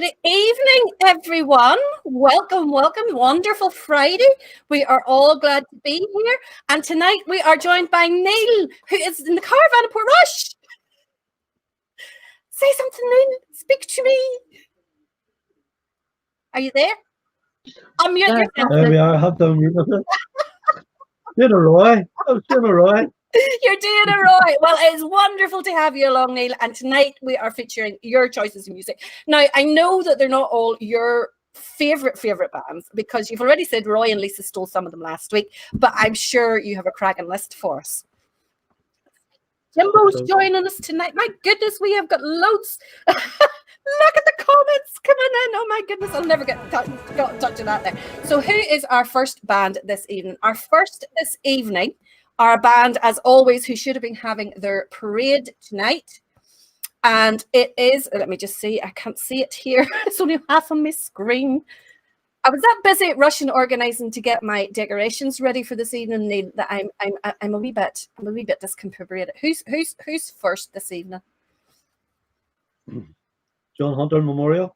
Good evening, everyone. Welcome, welcome. Wonderful Friday. We are all glad to be here. And tonight we are joined by Neil, who is in the caravan of Portrush. Say something, Neil. Speak to me. Are you there? Unmute yourself. There we are. I have to unmute myself. Doing all right. I was doing all right. You're doing it right. Well, it's wonderful to have you along, Neil. And tonight we are featuring your choices of music. Now, I know that they're not all your favorite bands because you've already said Roy and Lisa stole some of them last week, but I'm sure you have a cracking list for us. Jimbo's joining us tonight. My goodness, we have got loads. Look at the comments coming in. Oh my goodness, I'll never get touching that there. So who is our first band this evening? Our first this evening are a band, as always, who should have been having their parade tonight. And it is, let me just see, I can't see it here. It's only half on my screen. I was that busy rushing organising to get my decorations ready for this evening, Neil, that I'm a wee bit discombobulated. Who's first this evening? John Hunter Memorial.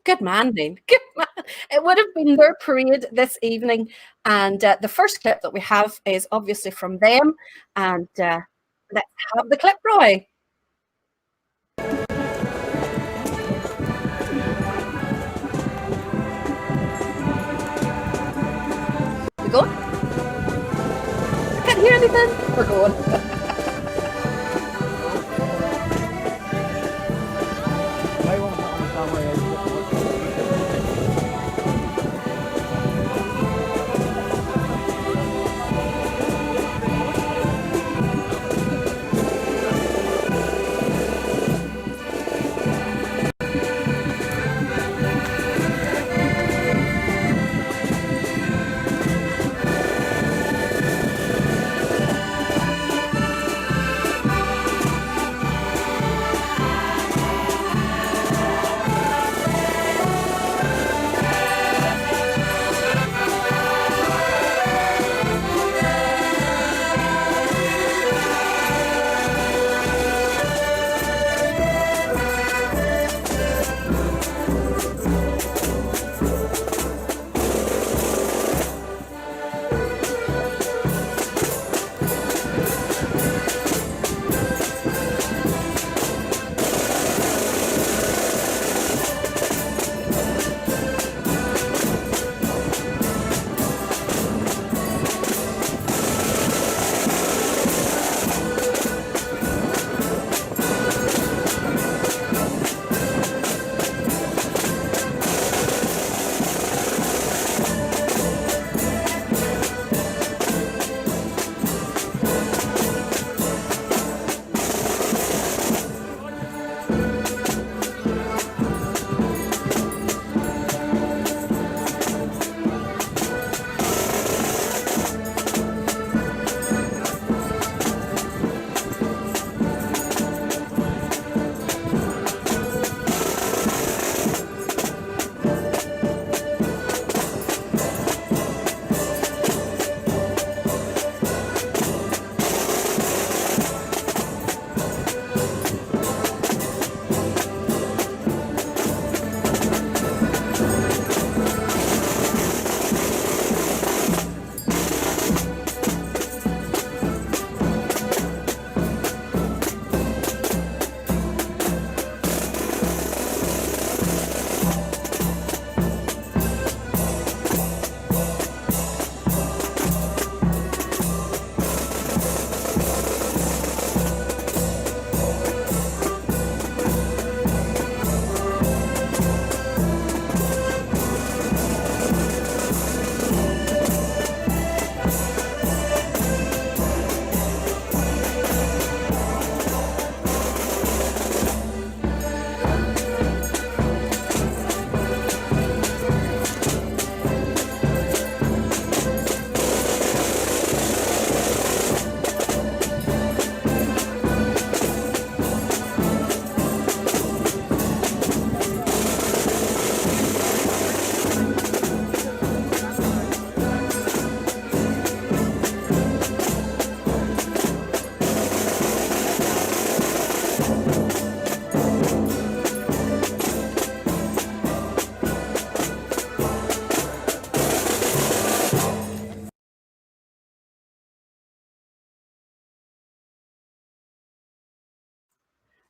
Good man, Neil. Good man. It would have been their parade this evening, and the first clip that we have is obviously from them. And let's have the clip, Roy. We going? I can't hear anything. We're going.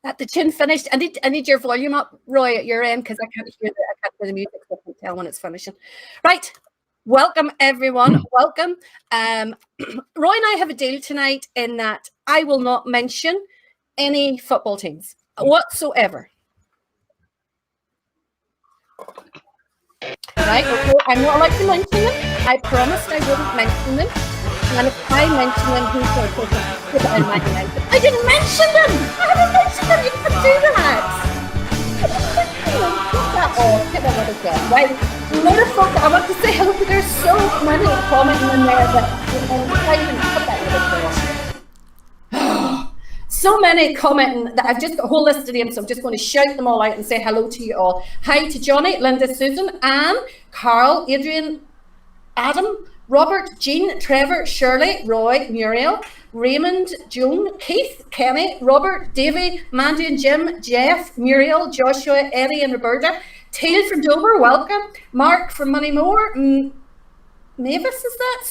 That the tune finished. I need your volume up, Roy, at your end, because I can't hear the music, so I can't tell when it's finishing. Right. Welcome, everyone. Welcome. Roy and I have a deal tonight in that I will not mention any football teams whatsoever. Right? Okay. I'm not allowed to mention them. I promised I wouldn't mention them. And if I mention them, who's going to put it in my mind? I didn't mention them! I haven't mentioned them! You can do that! Get that off. Get that other go. Right? Another folk I want to say hello to. There's so many commenting in there that I even put that little so many commenting that I've just got a whole list of them, so I'm just going to shout them all out and say hello to you all. Hi to Johnny, Linda, Susan, Anne, Carl, Adrian, Adam, Robert, Jean, Trevor, Shirley, Roy, Muriel, Raymond, Joan, Keith, Kenny, Robert, Davy, Mandy and Jim, Jeff, Muriel, Joshua, Eddie and Roberta, Tail from Dover, welcome, Mark from Moneymore, Mavis, is that?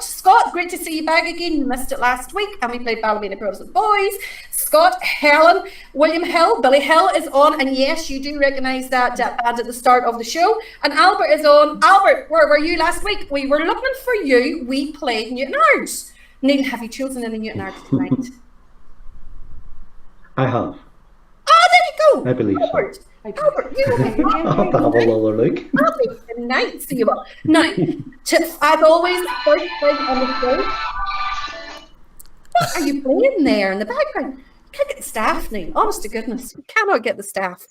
Scott, great to see you back again. You missed it last week, and we played Ballymena Pros with boys. Scott, Helen, William Hill, Billy Hill is on, and yes, you do recognise that band at the start of the show. And Albert is on. Albert, where were you last week? We were looking for you. We played Newtownards. Neil, have you chosen any Newtownards tonight? I have. Oh, there you go. I believe Albert. so. Albert, you will be I'll have to have a little look. Night, see you all. Now, as always, first thing on the show. What are you playing there in the background? You can't get the staff, Neil. Honest to goodness, you cannot get the staff.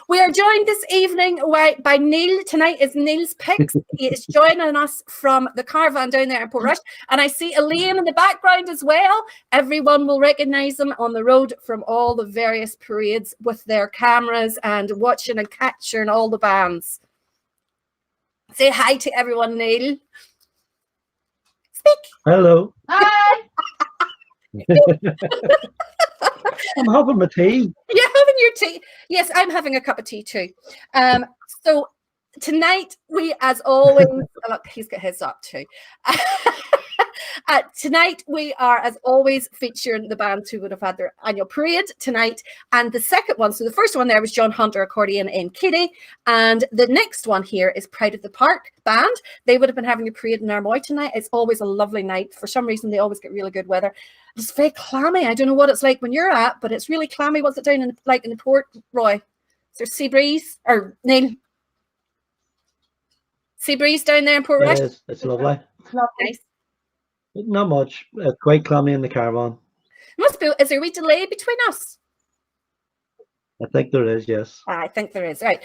We are joined this evening by Neil. Tonight is Neil's Picks. He is joining us from the caravan down there in Portrush. And I see Elaine in the background as well. Everyone will recognise them on the road from all the various parades with their cameras and watching and capturing all the bands. Say hi to everyone, Neil. Speak. Hello. Hi. I'm having my tea. You're having your tea. Yes, I'm having a cup of tea too. So tonight we, as always, look, he's got his up too. Tonight we are, as always, featuring the bands who would have had their annual parade tonight. And the second one, so the first one there was John Hunter Accordion in Kitty. And the next one here is Pride of the Park Band. They would have been having a parade in Armoy tonight. It's always a lovely night. For some reason, they always get really good weather. It's very clammy. I don't know what it's like when you're at, but it's really clammy. What's it down in the port, Roy? Is there sea breeze? Or Neil? Sea breeze down there in Port Rush? It's lovely. It's not nice. Not much. It's quite clammy in the caravan. Must be. Is there a wee delay between us? I think there is, yes. I think there is. Right.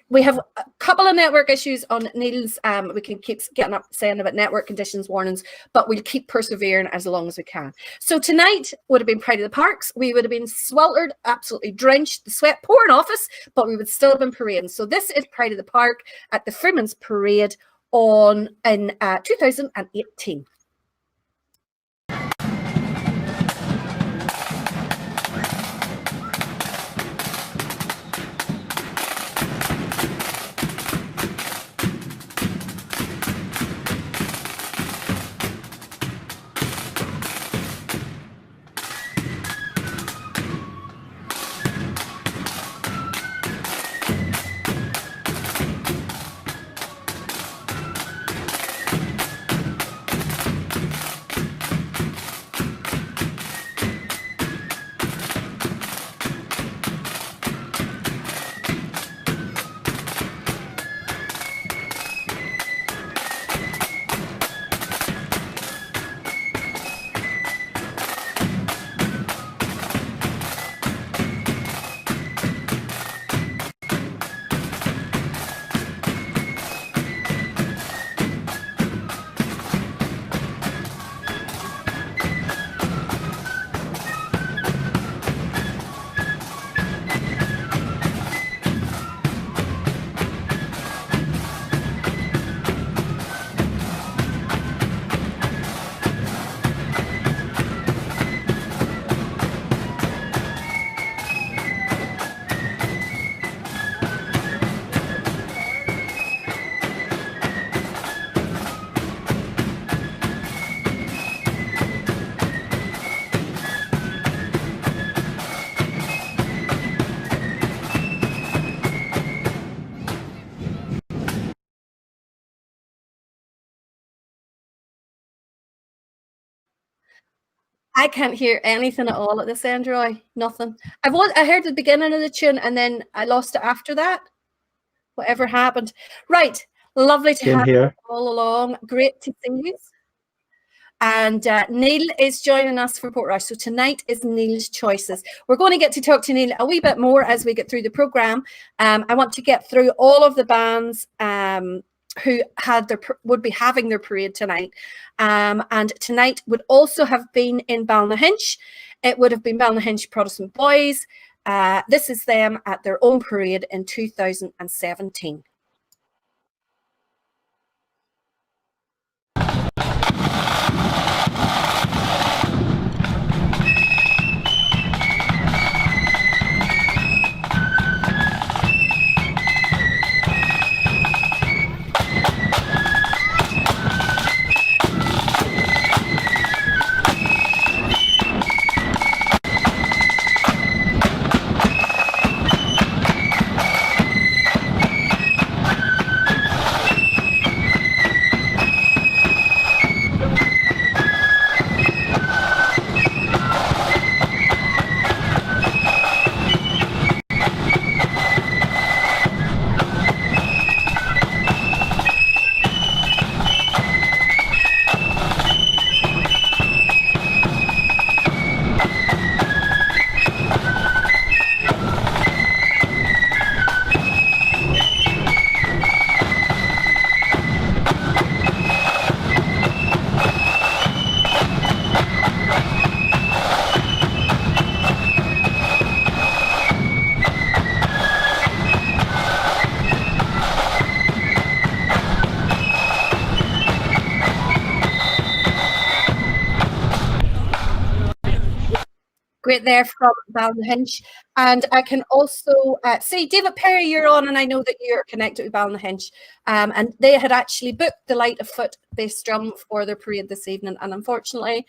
We have a couple of network issues on Neil's. We can keep getting up saying about network conditions warnings, but we'll keep persevering as long as we can. So tonight would have been Pride of the Parks. We would have been sweltered, absolutely drenched, the sweat pouring off us, but we would still have been parading. So this is Pride of the Park at the Freeman's Parade in 2018. I can't hear anything at all at this end, Roy. Nothing. I heard the beginning of the tune and then I lost it after that. Whatever happened. Right. Lovely to Same have you here. all along. Great to see you. And Neil is joining us for Portrush. So tonight is Neil's Choices. We're going to get to talk to Neil a wee bit more as we get through the programme. I want to get through all of the bands who would be having their parade tonight. And tonight would also have been in Ballynahinch. It would have been Ballynahinch Protestant Boys. This is them at their own parade in 2017. Great there from Ballynahinch. And I can also see, David Perry, you're on, and I know that you're connected with Ballynahinch. And they had actually booked the Light of Foot bass drum for their parade this evening. And unfortunately,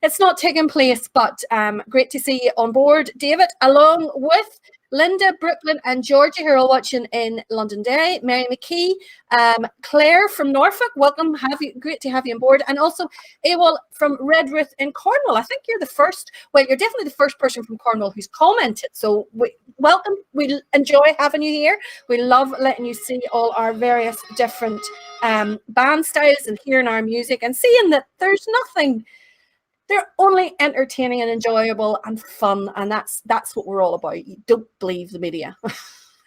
it's not taking place, but great to see you on board, David, along with Linda, Brooklyn, and Georgia, who are all watching in Londonderry. Mary McKee, Claire from Norfolk, welcome. Great to have you on board. And also Ewell from Redruth in Cornwall. I think you're the first, well, you're definitely the first person from Cornwall who's commented. So welcome. We enjoy having you here. We love letting you see all our various different band styles and hearing our music and seeing that there's nothing. They're only entertaining and enjoyable and fun, and that's what we're all about. You don't believe the media,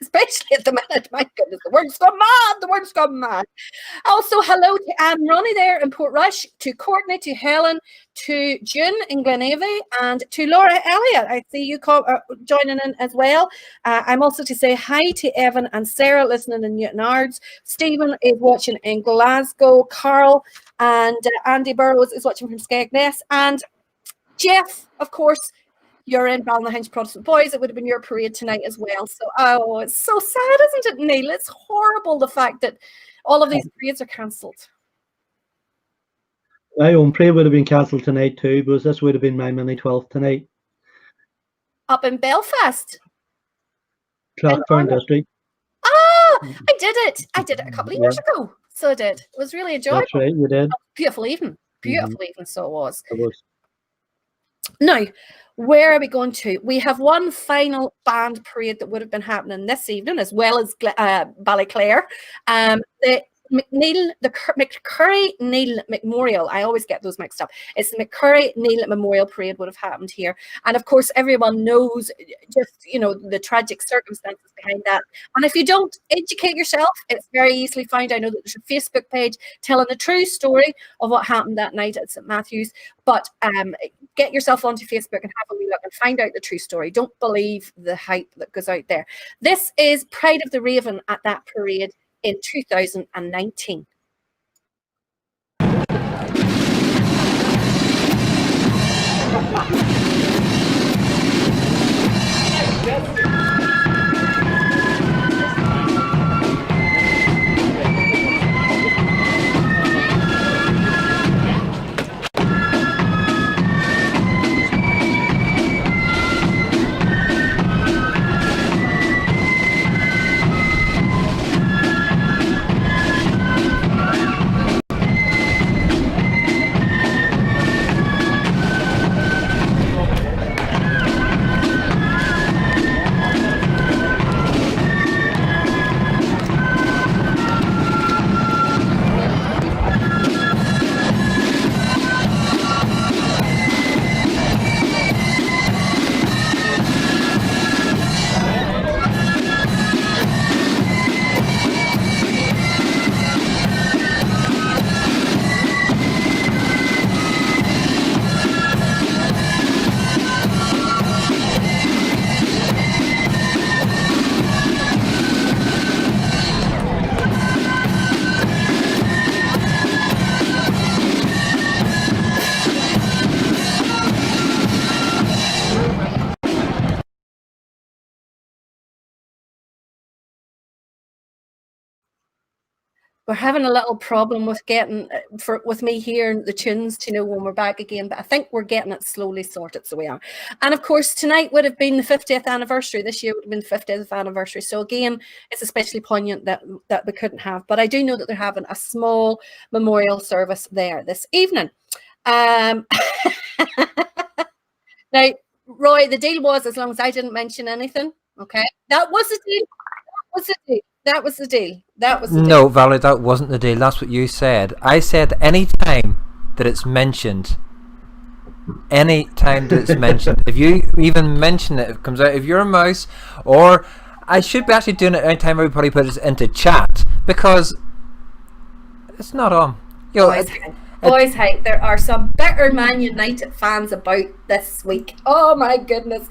especially at the minute. My goodness, the word's gone mad. The word's gone mad. Also, hello to Anne Ronnie there in Portrush, to Courtney, to Helen, to June in Glenaven, and to Laura Elliott. I see you joining in as well. I'm also to say hi to Evan and Sarah listening in Newtonards. Stephen is watching in Glasgow. Carl and Andy Burrows is watching from Skegness. And Jeff, of course, you're in Ballynahinch Protestant Boys. It would have been your parade tonight as well. So, it's so sad, isn't it, Neil? It's horrible, the fact that all of these parades are cancelled. My own parade would have been cancelled tonight too, because this would have been my mini 12th tonight. Up in Belfast? Clackburn District. Oh, I did it a couple of years ago. So I did. It was really enjoyable. That's right, you did. Beautiful evening. Beautiful evening, so it was. It was. Now, where are we going to? We have one final band parade that would have been happening this evening, as well as Ballyclare. The McCurry Neil Memorial. I always get those mixed up. It's the McCurry Neil Memorial Parade would have happened here. And of course, everyone knows just, the tragic circumstances behind that. And if you don't educate yourself, it's very easily found. I know that there's a Facebook page telling the true story of what happened that night at St. Matthew's. But get yourself onto Facebook and have a wee look and find out the true story. Don't believe the hype that goes out there. This is Pride of the Raven at that parade in 2019. We're having a little problem with getting with me hearing the tunes to know when we're back again, but I think we're getting it slowly sorted, so we are. And of course, tonight would have been the 50th anniversary. This year would have been the 50th anniversary. So again, it's especially poignant that we couldn't have. But I do know that they're having a small memorial service there this evening. Now, Roy, the deal was, as long as I didn't mention anything, okay, that was the deal. That was the deal. No, Valerie, that wasn't the deal. That's what you said. I said any time that it's mentioned, if you even mention it, it comes out of your mouth, or I should be actually doing it anytime everybody puts it into chat, because it's not on. You know, Boys, hey, there are some bitter Man United fans about this week. Oh my goodness.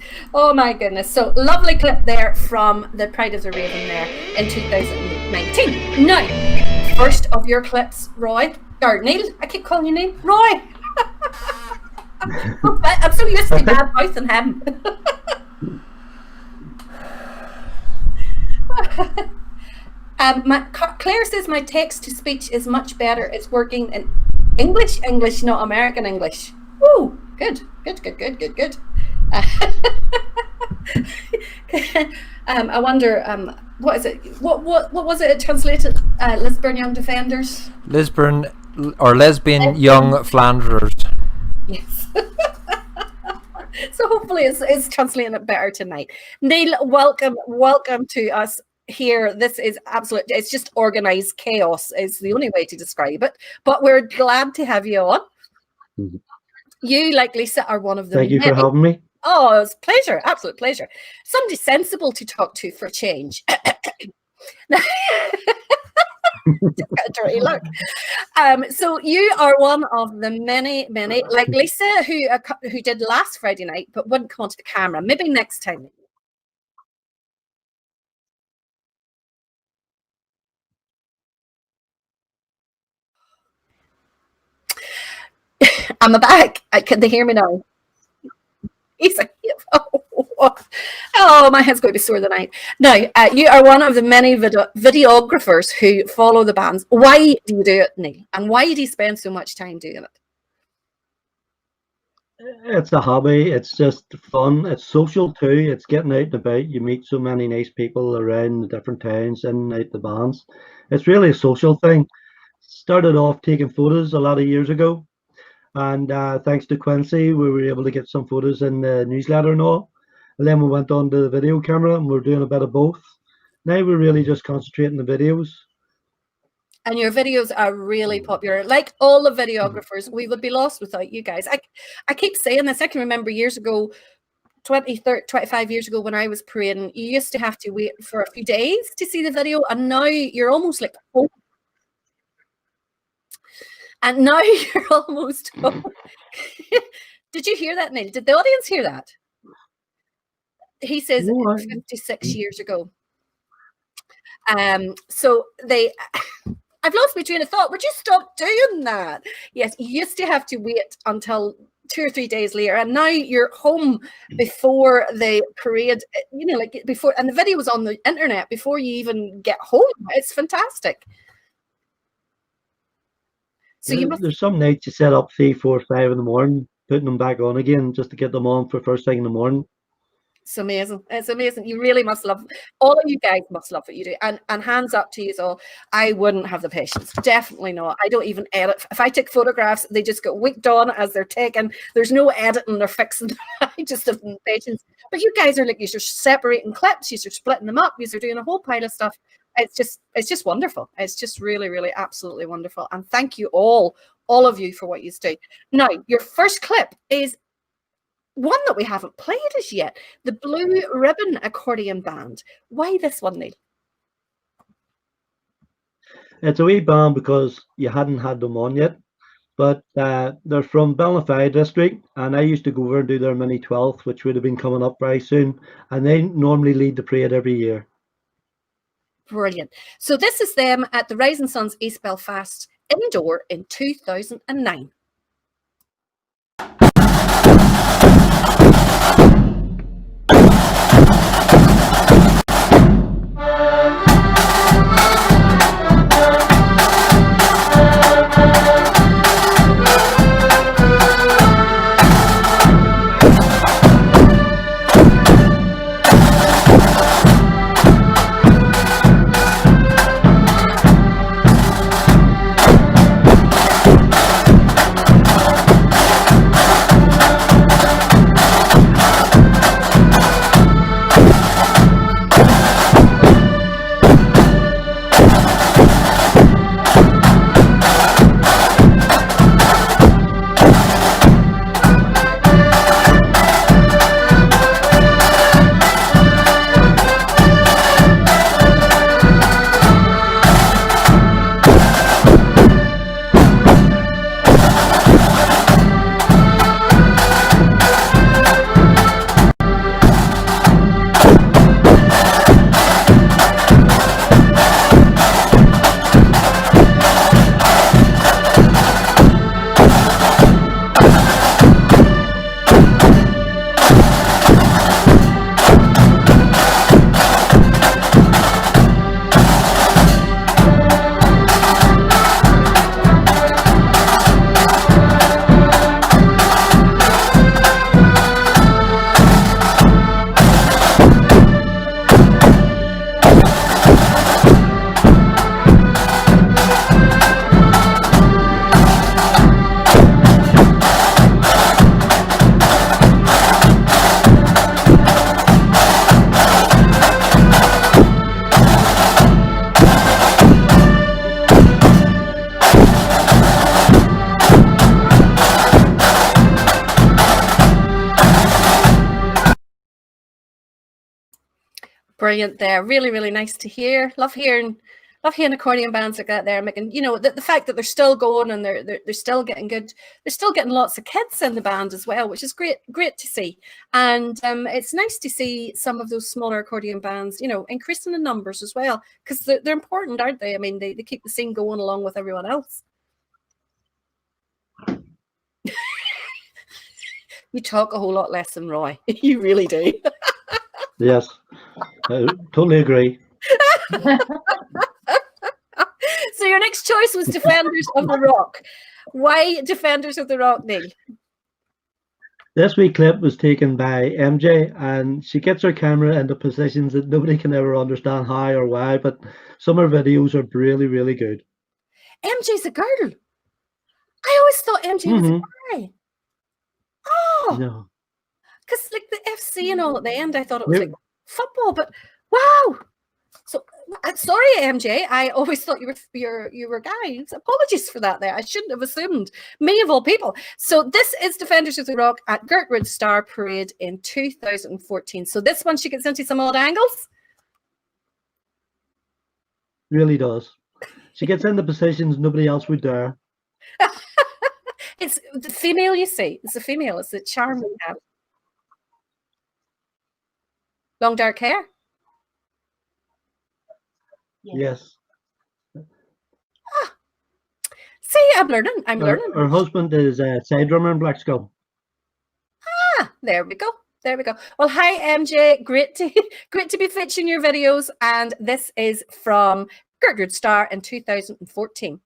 So lovely clip there from the Pride of the Raven there in 2019. Now, first of your clips, Roy, or Neil, I keep calling you Neil, Roy. I'm so used to bad mouthing him. Claire says my text to speech is much better. It's working in English, not American English. Woo, good. I wonder, what is it? What was it translated? Lisburn Young Defenders. Lisburn or Lesbian Young Flanderers. Yes. So hopefully it's translating it better tonight. Neil, welcome to us here. This is absolute, it's just organized chaos is the only way to describe it, but we're glad to have you on. You, like Lisa, are one of the Thank you for having me. Oh, it's a pleasure, absolute pleasure. Somebody sensible to talk to for a change. Dirty look. So you are one of the many, like Lisa, who did last Friday night but wouldn't come onto the camera. Maybe next time. I'm back. Can they hear me now? He's like, oh, my head's going to be sore tonight. Now, you are one of the many videographers who follow the bands. Why do you do it, Neil? And why do you spend so much time doing it? It's a hobby. It's just fun. It's social too. It's getting out and about. You meet so many nice people around the different towns and out the bands. It's really a social thing. Started off taking photos a lot of years ago. And thanks to Quincy, we were able to get some photos in the newsletter and all. And then we went on to the video camera and we're doing a bit of both. Now we're really just concentrating on the videos. And your videos are really popular. Like all the videographers, we would be lost without you guys. I keep saying this. I can remember years ago, 25 years ago when I was parading, you used to have to wait for a few days to see the video. And now you're almost like home. And now you're almost home. Did you hear that, Neil? Did the audience hear that? He says 56 years ago. So I've lost my train of thought. Would you stop doing that? Yes, you used to have to wait until 2 or 3 days later, and now you're home before the parade, like before, and the video was on the internet before you even get home. It's fantastic. So there's some nights you set up 3, 4, 5 in the morning, putting them back on again just to get them on for first thing in the morning. It's amazing. It's amazing. You really must love, all of you guys must love what you do. And hands up to you all. I wouldn't have the patience. Definitely not. I don't even edit. If I take photographs, they just get wicked on as they're taken. There's no editing or fixing. I just have no patience. But you guys are like, you're separating clips, you're splitting them up, you're doing a whole pile of stuff. It's just wonderful. It's just really, really absolutely wonderful. And thank you all of you for what you do. Now, your first clip is one that we haven't played as yet, the Blue Ribbon Accordion Band. Why this one, Neil? It's a wee band because you hadn't had them on yet, but they're from Ballinafie district, and I used to go over and do their mini 12th, which would have been coming up very soon, and they normally lead the parade every year. Brilliant. So this is them at the Rising Suns East Belfast indoor in 2009. Brilliant there. Really, really nice to hear. Love hearing accordion bands like that there, making, you know, the fact that they're still going and they're still getting good. They're still getting lots of kids in the band as well, which is great to see. And it's nice to see some of those smaller accordion bands, you know, increasing in numbers as well, because they're important, aren't they? I mean, they keep the scene going along with everyone else. You talk a whole lot less than Roy. You really do. Yes, I totally agree. So your next choice was Defenders of the Rock. Why Defenders of the Rock, Neil? This wee clip was taken by MJ, and she gets her camera into positions that nobody can ever understand how or why, but some of her videos are really, really good. MJ's a girl. I always thought MJ was a guy. Oh, No. because like the FC and all at the end, I thought it was like football, but wow. So sorry, MJ. I always thought you were guys. Apologies for that. There, I shouldn't have assumed. Me of all people. So this is Defenders of the Rock at Gertrude Star Parade in 2014. So this one, she gets into some odd angles. Really does. She gets into positions nobody else would dare. It's the female, you see. It's a female. It's the charm we have. Long dark hair. Yes. See, I'm learning. Her husband is a side drummer in Black Skull. There we go. There we go. Well, hi MJ. Great to be featuring your videos. And this is from Gertrude Star in 2014.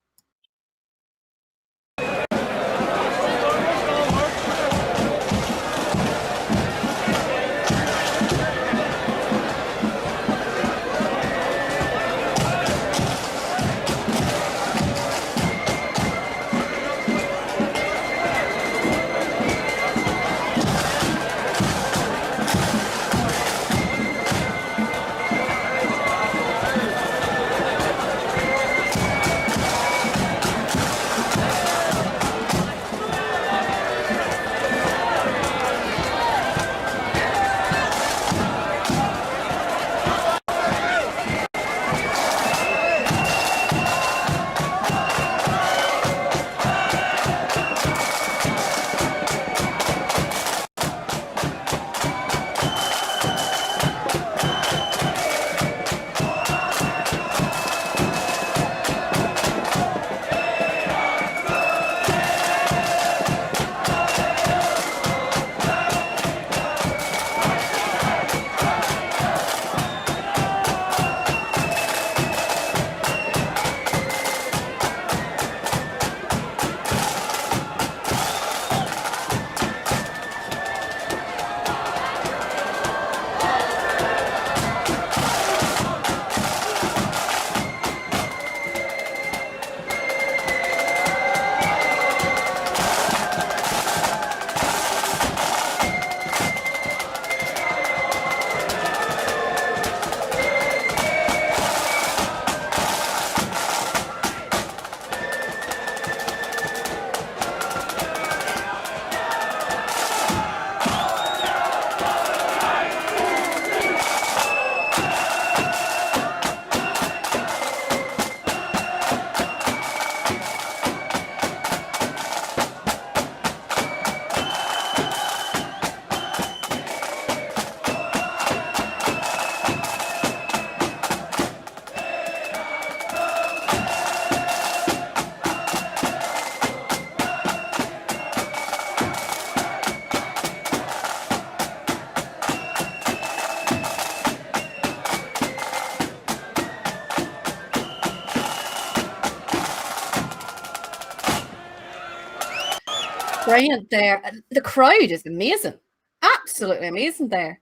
Brilliant there. The crowd is amazing. Absolutely amazing there.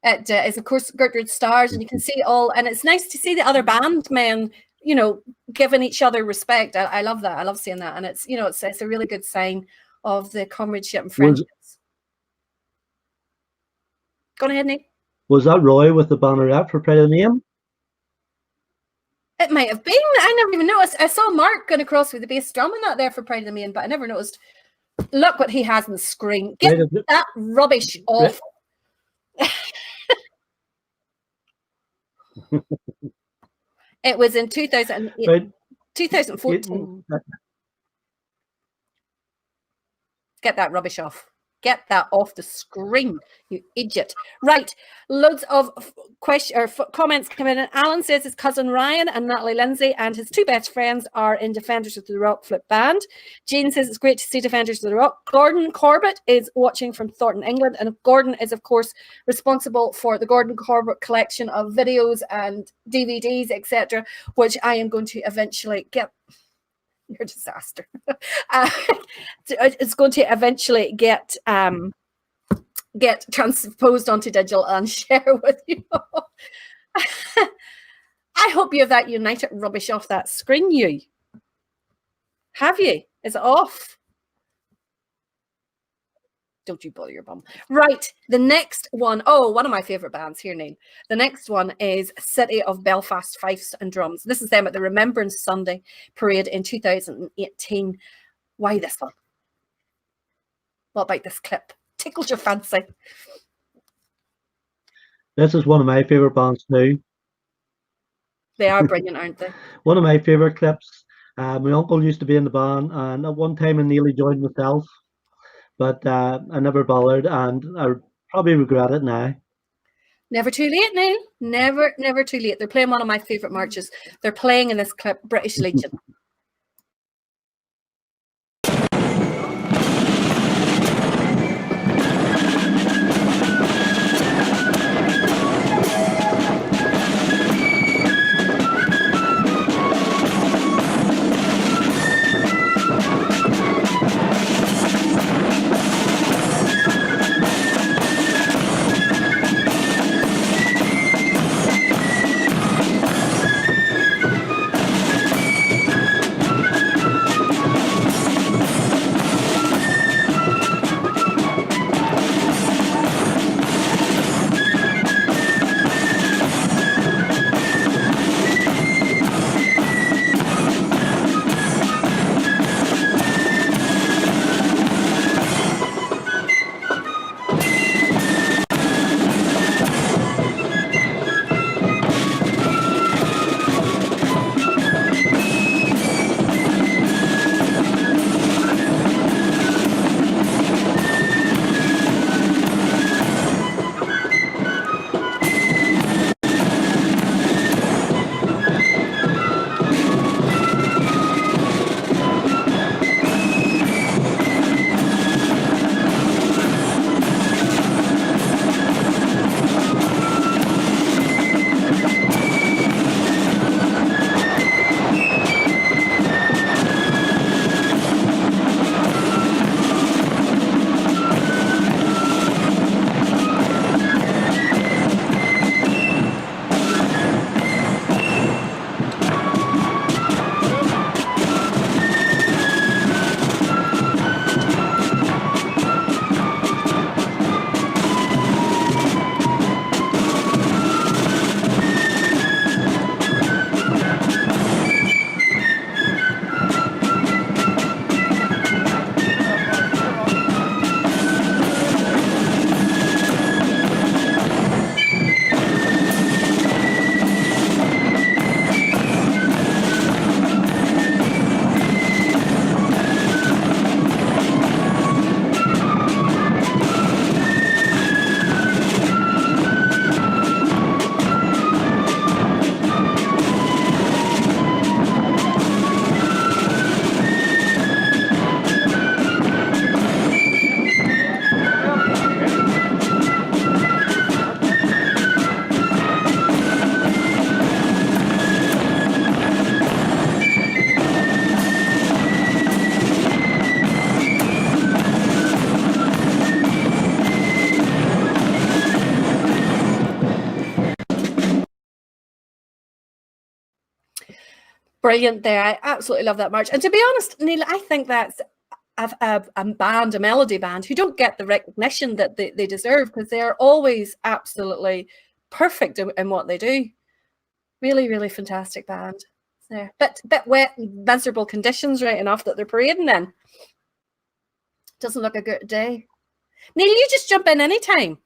It is, of course, Gertrude Stars, and you can see all, and it's nice to see the other band men, you know, giving each other respect. I love that. I love seeing that. And it's, you know, it's a really good sign of the comradeship and friendships. Go ahead, Nick. Was that Roy with the banneret for Pride of the Name? It might have been. I never even noticed. I saw Mark going across with the bass drum and that there for Pride of the Main, but I never noticed. Look what he has on the screen. Get that rubbish off. It was in 2008, Right. 2014. Get that rubbish off. Get that off the screen, you idiot. Right, loads of comments coming in. Alan says his cousin Ryan and Natalie Lindsay and his two best friends are in Defenders of the Rock Flip Band. Jane says it's great to see Defenders of the Rock. Gordon Corbett is watching from Thornton, England, and Gordon is, of course, responsible for the Gordon Corbett collection of videos and DVDs, etc., which I am going to eventually get. You're a disaster. It's going to eventually get transposed onto digital and share with you. I hope you have that United rubbish off that screen. You have you? Is it off? Don't you bother your bum. Right, the next one. Oh, one of my favourite bands here, Neil. The next one is City of Belfast Fifes and Drums. This is them at the Remembrance Sunday parade in 2018. Why this one? What about this clip? Tickled your fancy? This is one of my favourite bands too. They are brilliant, aren't they? One of my favourite clips. My uncle used to be in the band, and at one time I nearly joined myself. But I never bothered, and I probably regret it now. Never too late, Neil. Never too late. They're playing one of my favourite marches. They're playing in this clip, British Legion. Brilliant there. I absolutely love that march. And to be honest, Neil, I think that's a band, a melody band, who don't get the recognition that they deserve, because they are always absolutely perfect in what they do. Really, really fantastic band. There. Bit wet, miserable conditions, right enough, that they're parading in. Doesn't look a good day. Neil, you just jump in anytime.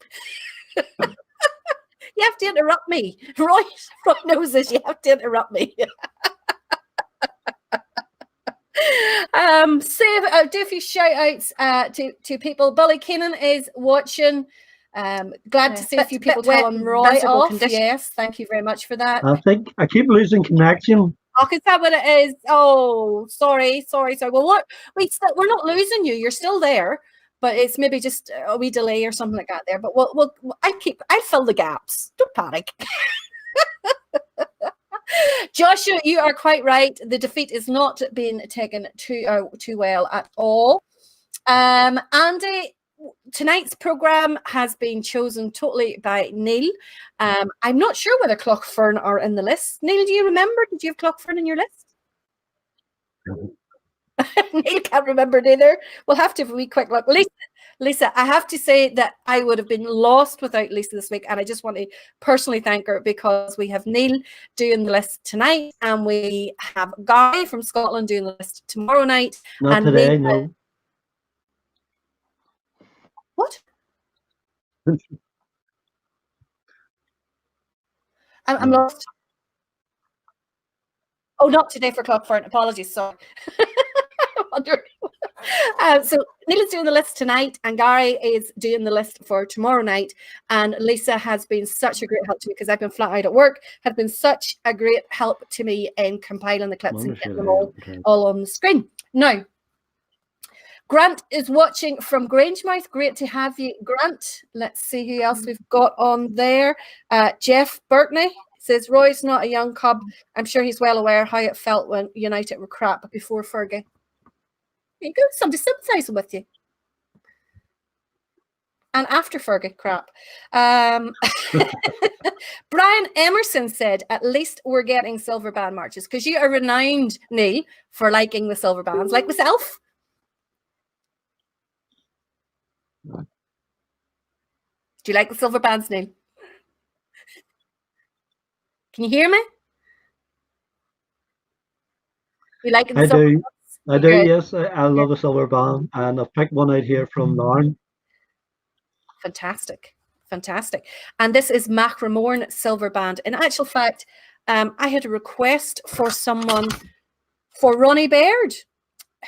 You have to interrupt me. Roy knows this. You have to interrupt me. Do a few shout outs to people. Billy Keenan is watching. Glad to see a few people telling Roy off. Yes, thank you very much for that. I think I keep losing connection. Oh, is that what it is? Oh, sorry. Well, look, we're not losing you. You're still there, but it's maybe just a wee delay or something like that there. But I fill the gaps. Don't panic. Joshua, you are quite right. The defeat is not being taken too well at all. Andy, tonight's program has been chosen totally by Neil. I'm not sure whether Clough-Fern are in the list. Neil, do you remember? Did you have Clough-Fern in your list? No. Neil can't remember either. We'll have to have a wee quick look. Lisa, I have to say that I would have been lost without Lisa this week, and I just want to personally thank her because we have Neil doing the list tonight, and we have Guy from Scotland doing the list tomorrow night. Not today, no. What? I'm lost. Oh, not today for Clough-Fern. Apologies, sorry. So Neil is doing the list tonight, and Gary is doing the list for tomorrow night. And Lisa has been such a great help to me because I've been flat out at work. Has been such a great help to me in compiling the clips and getting them all on the screen. Now, Grant is watching from Grangemouth. Great to have you, Grant. Let's see who else we've got on there. Jeff Burtney says, Roy's not a young cub. I'm sure he's well aware how it felt when United were crap before Fergie. There you go, somebody sympathising with you. And after Fergie, crap. Brian Emerson said, at least we're getting silver band marches, because you are renowned, Neil, for liking the silver bands, like myself. Do you like the silver bands, Neil? Can you hear me? You like the silver bands? I do, yes. I love a silver band, and I've picked one out here from Larne. Fantastic. And this is Macramorn Silver Band. In actual fact, I had a request for someone, for Ronnie Baird,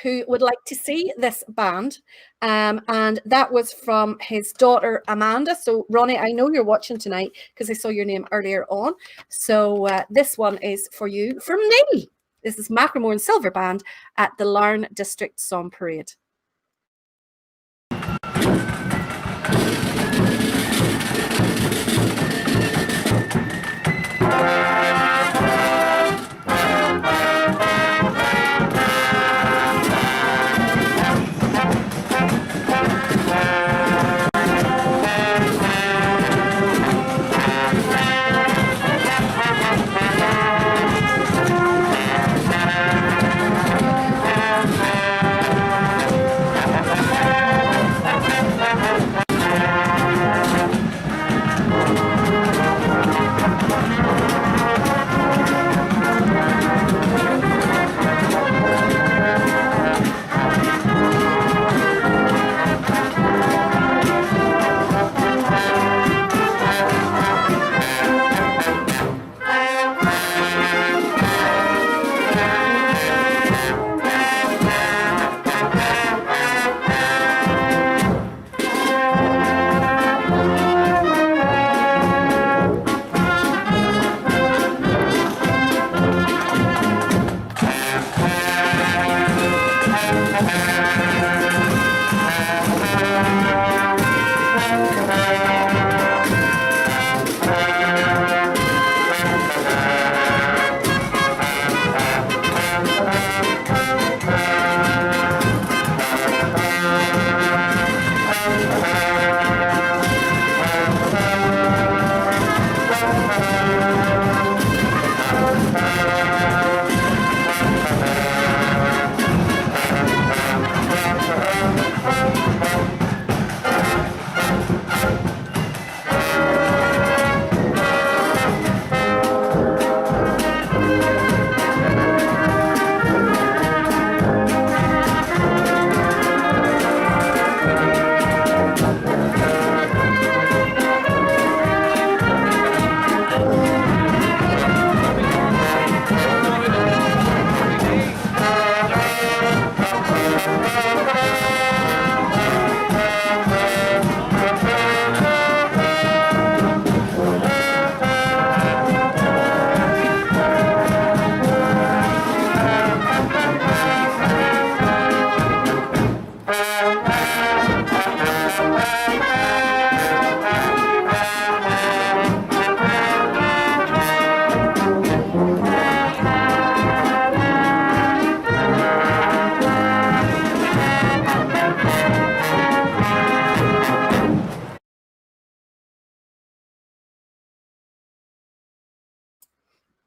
who would like to see this band, and that was from his daughter Amanda. So Ronnie, I know you're watching tonight because I saw your name earlier on. So this one is for you from Neil. This is Macramorn Silver Band at the Larne District Song Parade.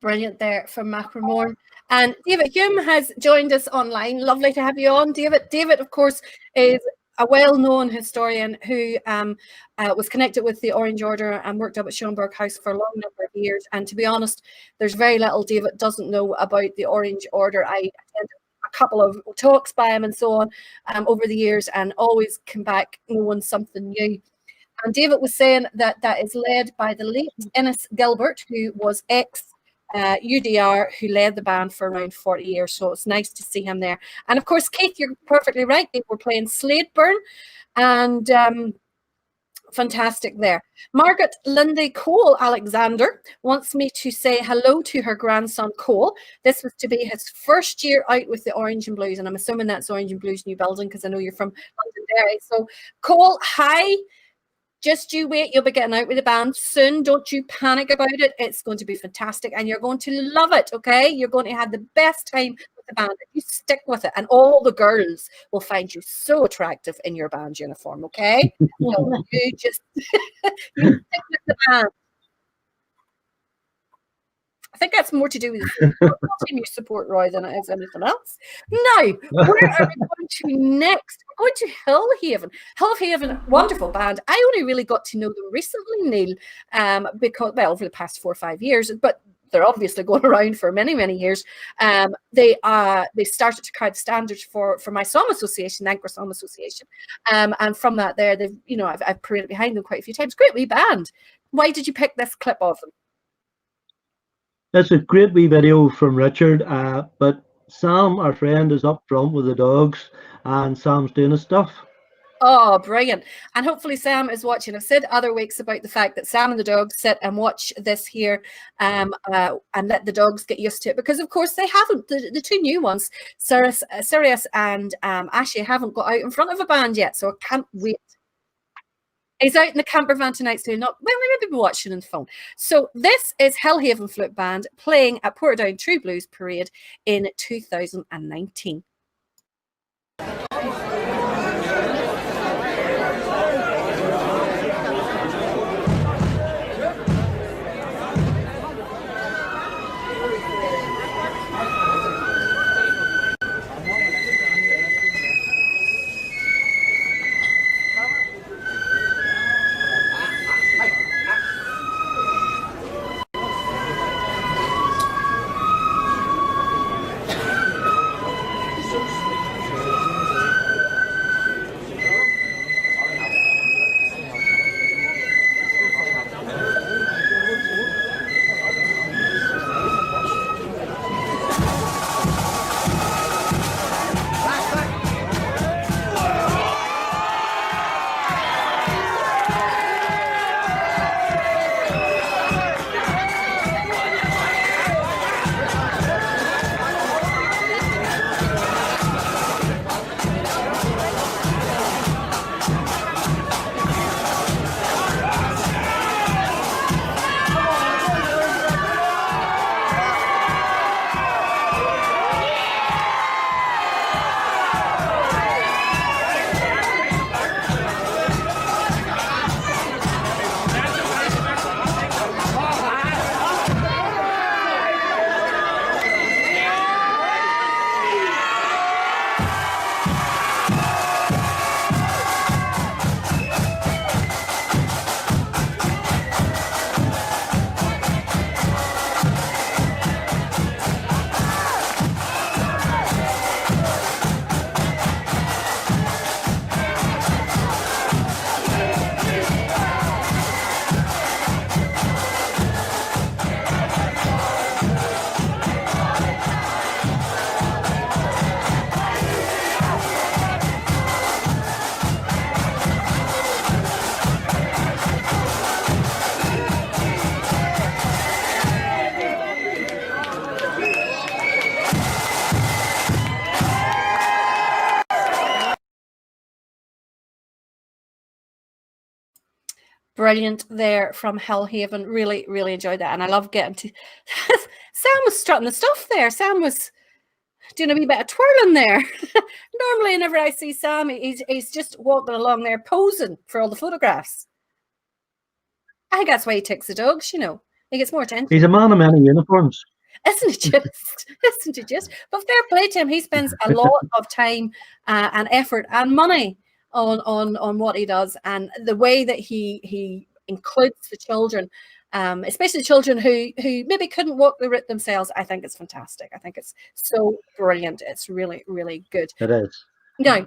Brilliant there from Macramore. And David Hume has joined us online. Lovely to have you on, David. David, of course, is a well-known historian who was connected with the Orange Order and worked up at Schönberg House for a long number of years. And to be honest, there's very little David doesn't know about the Orange Order. I attended a couple of talks by him and so on over the years, and always come back knowing something new. And David was saying that that is led by the late Innes Gilbert, who was UDR, who led the band for around 40 years. So it's nice to see him there. And of course, Keith, you're perfectly right. They were playing Sladeburn, and fantastic there. Margaret Lindy Cole Alexander wants me to say hello to her grandson Cole. This was to be his first year out with the Orange and Blues, and I'm assuming that's Orange and Blues New Building, because I know you're from Londonderry. So Cole, hi. Just you wait, you'll be getting out with the band soon. Don't you panic about it. It's going to be fantastic and you're going to love it, okay? You're going to have the best time with the band if you stick with it. And all the girls will find you so attractive in your band uniform, okay? So you just you stick with the band. I think that's more to do with the team you support, Roy, than it is anything else. Now, where are we going to next? We're going to Hillhaven. Hillhaven, wonderful band. I only really got to know them recently, Neil, because, well, over the past 4 or 5 years, but they're obviously going around for many, many years. They started to crowd standards for my Somme Association, Anchor Somme Association, and from that there, they've, you know, I've paraded behind them quite a few times. Great wee band. Why did you pick this clip of them? That's a great wee video from Richard, but Sam, our friend, is up front with the dogs, and Sam's doing his stuff. Oh, brilliant. And hopefully Sam is watching. I've said other weeks about the fact that Sam and the dogs sit and watch this here and let the dogs get used to it, because of course they haven't, the two new ones, Sirius and Ashley, haven't got out in front of a band yet, so I can't wait. He's out in the camper van tonight, so not, well, maybe be watching on the phone. So this is Hillhaven Flute Band playing at Portadown True Blues Parade in 2019. Brilliant there from Hillhaven. Really, really enjoyed that. And I love getting to... Sam was strutting the stuff there. Sam was doing a wee bit of twirling there. Normally, whenever I see Sam, he's just walking along there posing for all the photographs. I think that's why he takes the dogs, you know. He gets more attention. He's a man of many uniforms. Isn't it just? Isn't it just? But fair play to him. He spends a lot of time and effort and money on what he does, and the way that he includes the children, especially children who maybe couldn't walk the route themselves. I think it's fantastic. I think it's so brilliant. It's really, really good. It is. Now,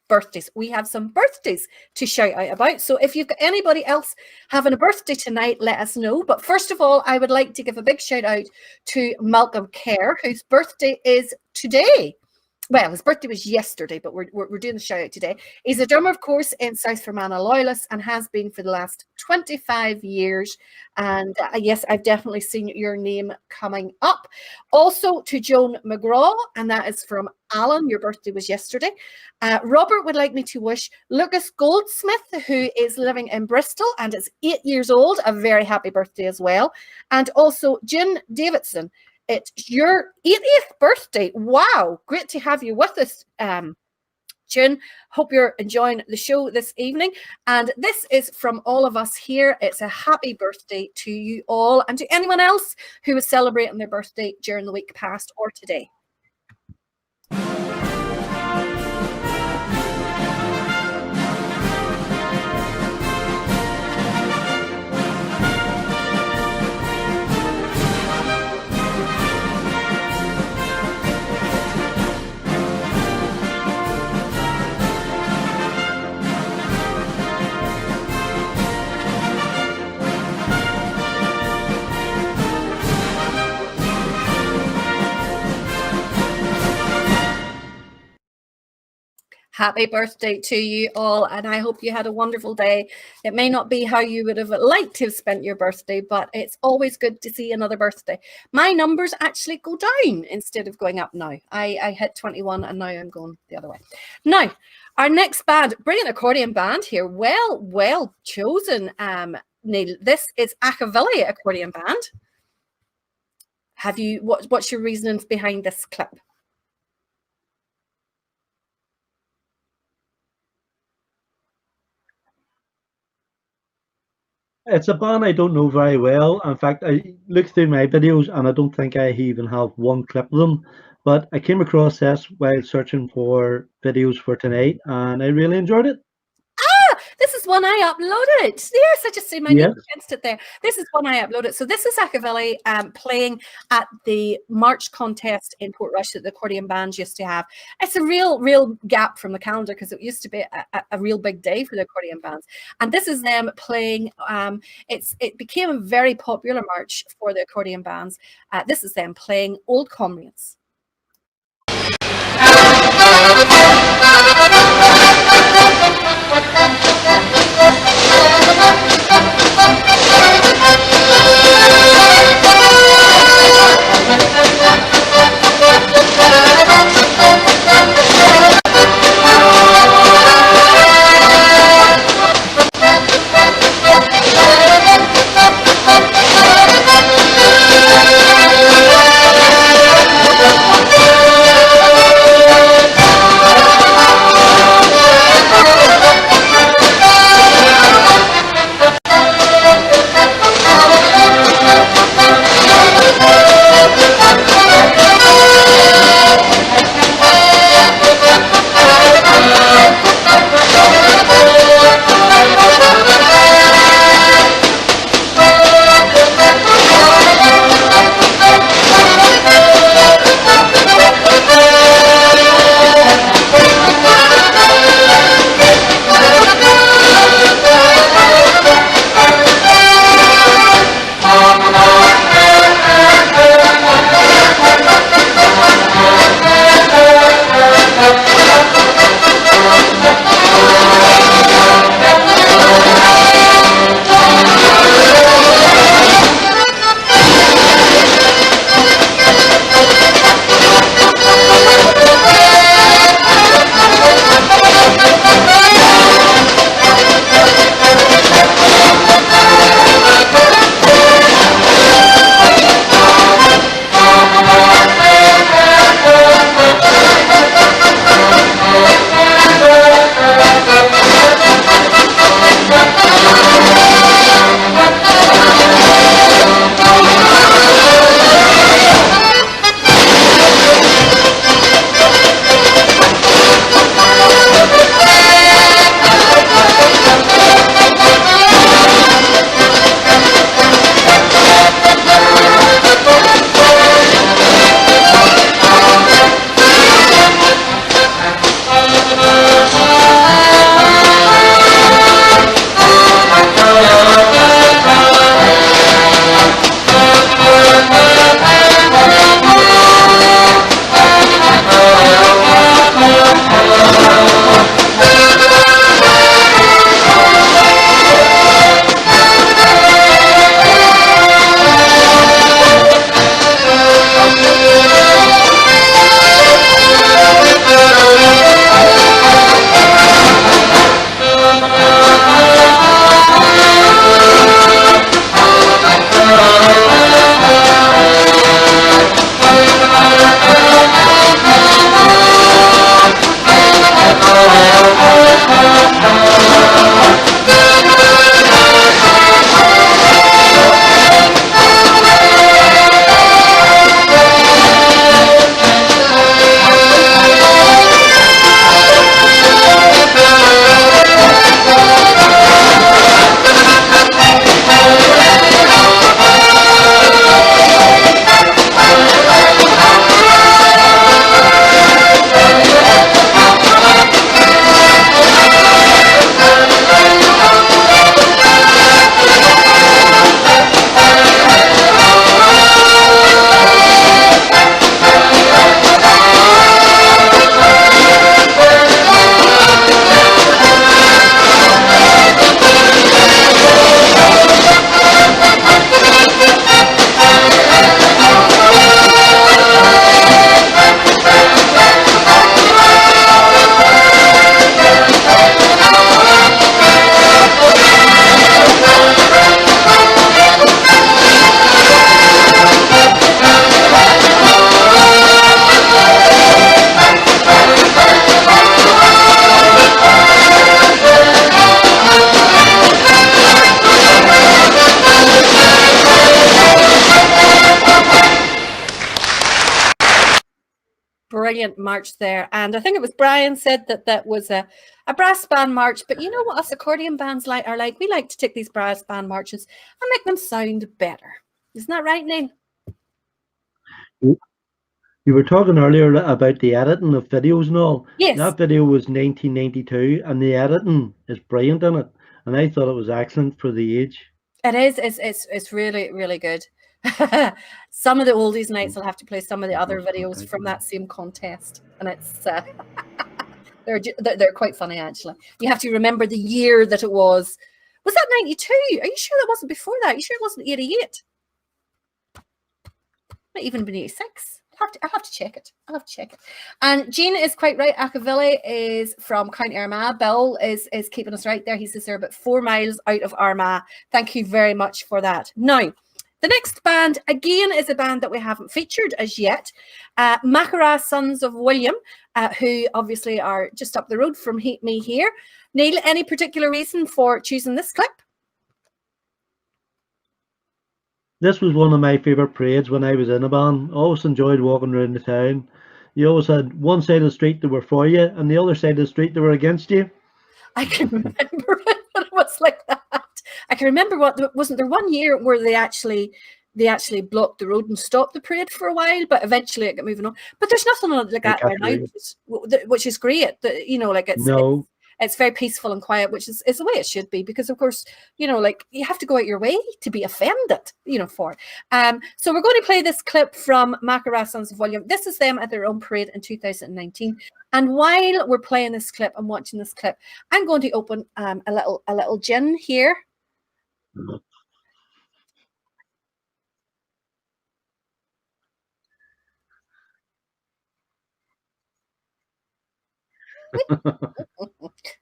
birthdays. We have some birthdays to shout out about. So if you've got anybody else having a birthday tonight, let us know. But first of all, I would like to give a big shout out to Malcolm Kerr, whose birthday is today. Well, his birthday was yesterday, but we're doing the shout out today. He's a drummer, of course, in South Fermanagh Loyalists, and has been for the last 25 years. And yes, I've definitely seen your name coming up. Also to Joan McGraw, and that is from Alan. Your birthday was yesterday. Robert would like me to wish Lucas Goldsmith, who is living in Bristol and is 8 years old, a very happy birthday as well. And also Jen Davidson. It's your 80th birthday. Wow, great to have you with us, June. Hope you're enjoying the show this evening. And this is from all of us here. It's a happy birthday to you all, and to anyone else who is celebrating their birthday during the week past or today. Happy birthday to you all, and I hope you had a wonderful day. It may not be how you would have liked to have spent your birthday, but it's always good to see another birthday. My numbers actually go down instead of going up now. I hit 21 and now I'm going the other way. Now, our next band, brilliant accordion band here. Well chosen, Neil. This is Acheville Accordion Band. What's your reasoning behind this clip? It's a band I don't know very well. In fact, I looked through my videos and I don't think I even have one clip of them. But I came across this while searching for videos for tonight, and I really enjoyed it. This is one I uploaded. Yes, I just see my name against it there. This is one I uploaded. So this is Acheville playing at the March contest in Portrush that the accordion bands used to have. It's a real gap from the calendar because it used to be a real big day for the accordion bands. And this is them playing. It became a very popular march for the accordion bands. This is them playing Old Comrades. brilliant march there. And I think it was Brian said that that was a brass band march. But you know what us accordion bands are like? We like to take these brass band marches and make them sound better. Isn't that right, Neil? You were talking earlier about the editing of videos and all. Yes. That video was 1992, and the editing is brilliant in it. And I thought it was excellent for the age. It is. It's really, really good. Some of the oldies nights will have to play some of the other videos from that same contest, and it's they're quite funny actually. You have to remember the year that it was. Was that 92? Are you sure that wasn't before that? Are you sure it wasn't 88? Might even been 86. I'll have to check it. I'll have to check it. And Jean is quite right. Ackaville is from County Armagh. Bill is keeping us right there. He says they're about 4 miles out of Armagh. Thank you very much for that. Now, the next band, again, is a band that we haven't featured as yet. Macara Sons of William, who obviously are just up the road from me here. Neil, any particular reason for choosing this clip? This was one of my favourite parades when I was in a band. I always enjoyed walking around the town. You always had one side of the street that were for you, and the other side of the street that were against you. I can remember it was like that. I can remember wasn't there one year where they actually blocked the road and stopped the parade for a while, but eventually it got moving on. But there's nothing like that there now, which is great. You know, like it's very peaceful and quiet, which is the way it should be, because of course, you know, like you have to go out your way to be offended, you know, for it. So we're going to play this clip from Macara Sons of William. This is them at their own parade in 2019. And while we're playing this clip and watching this clip, I'm going to open a little gin here.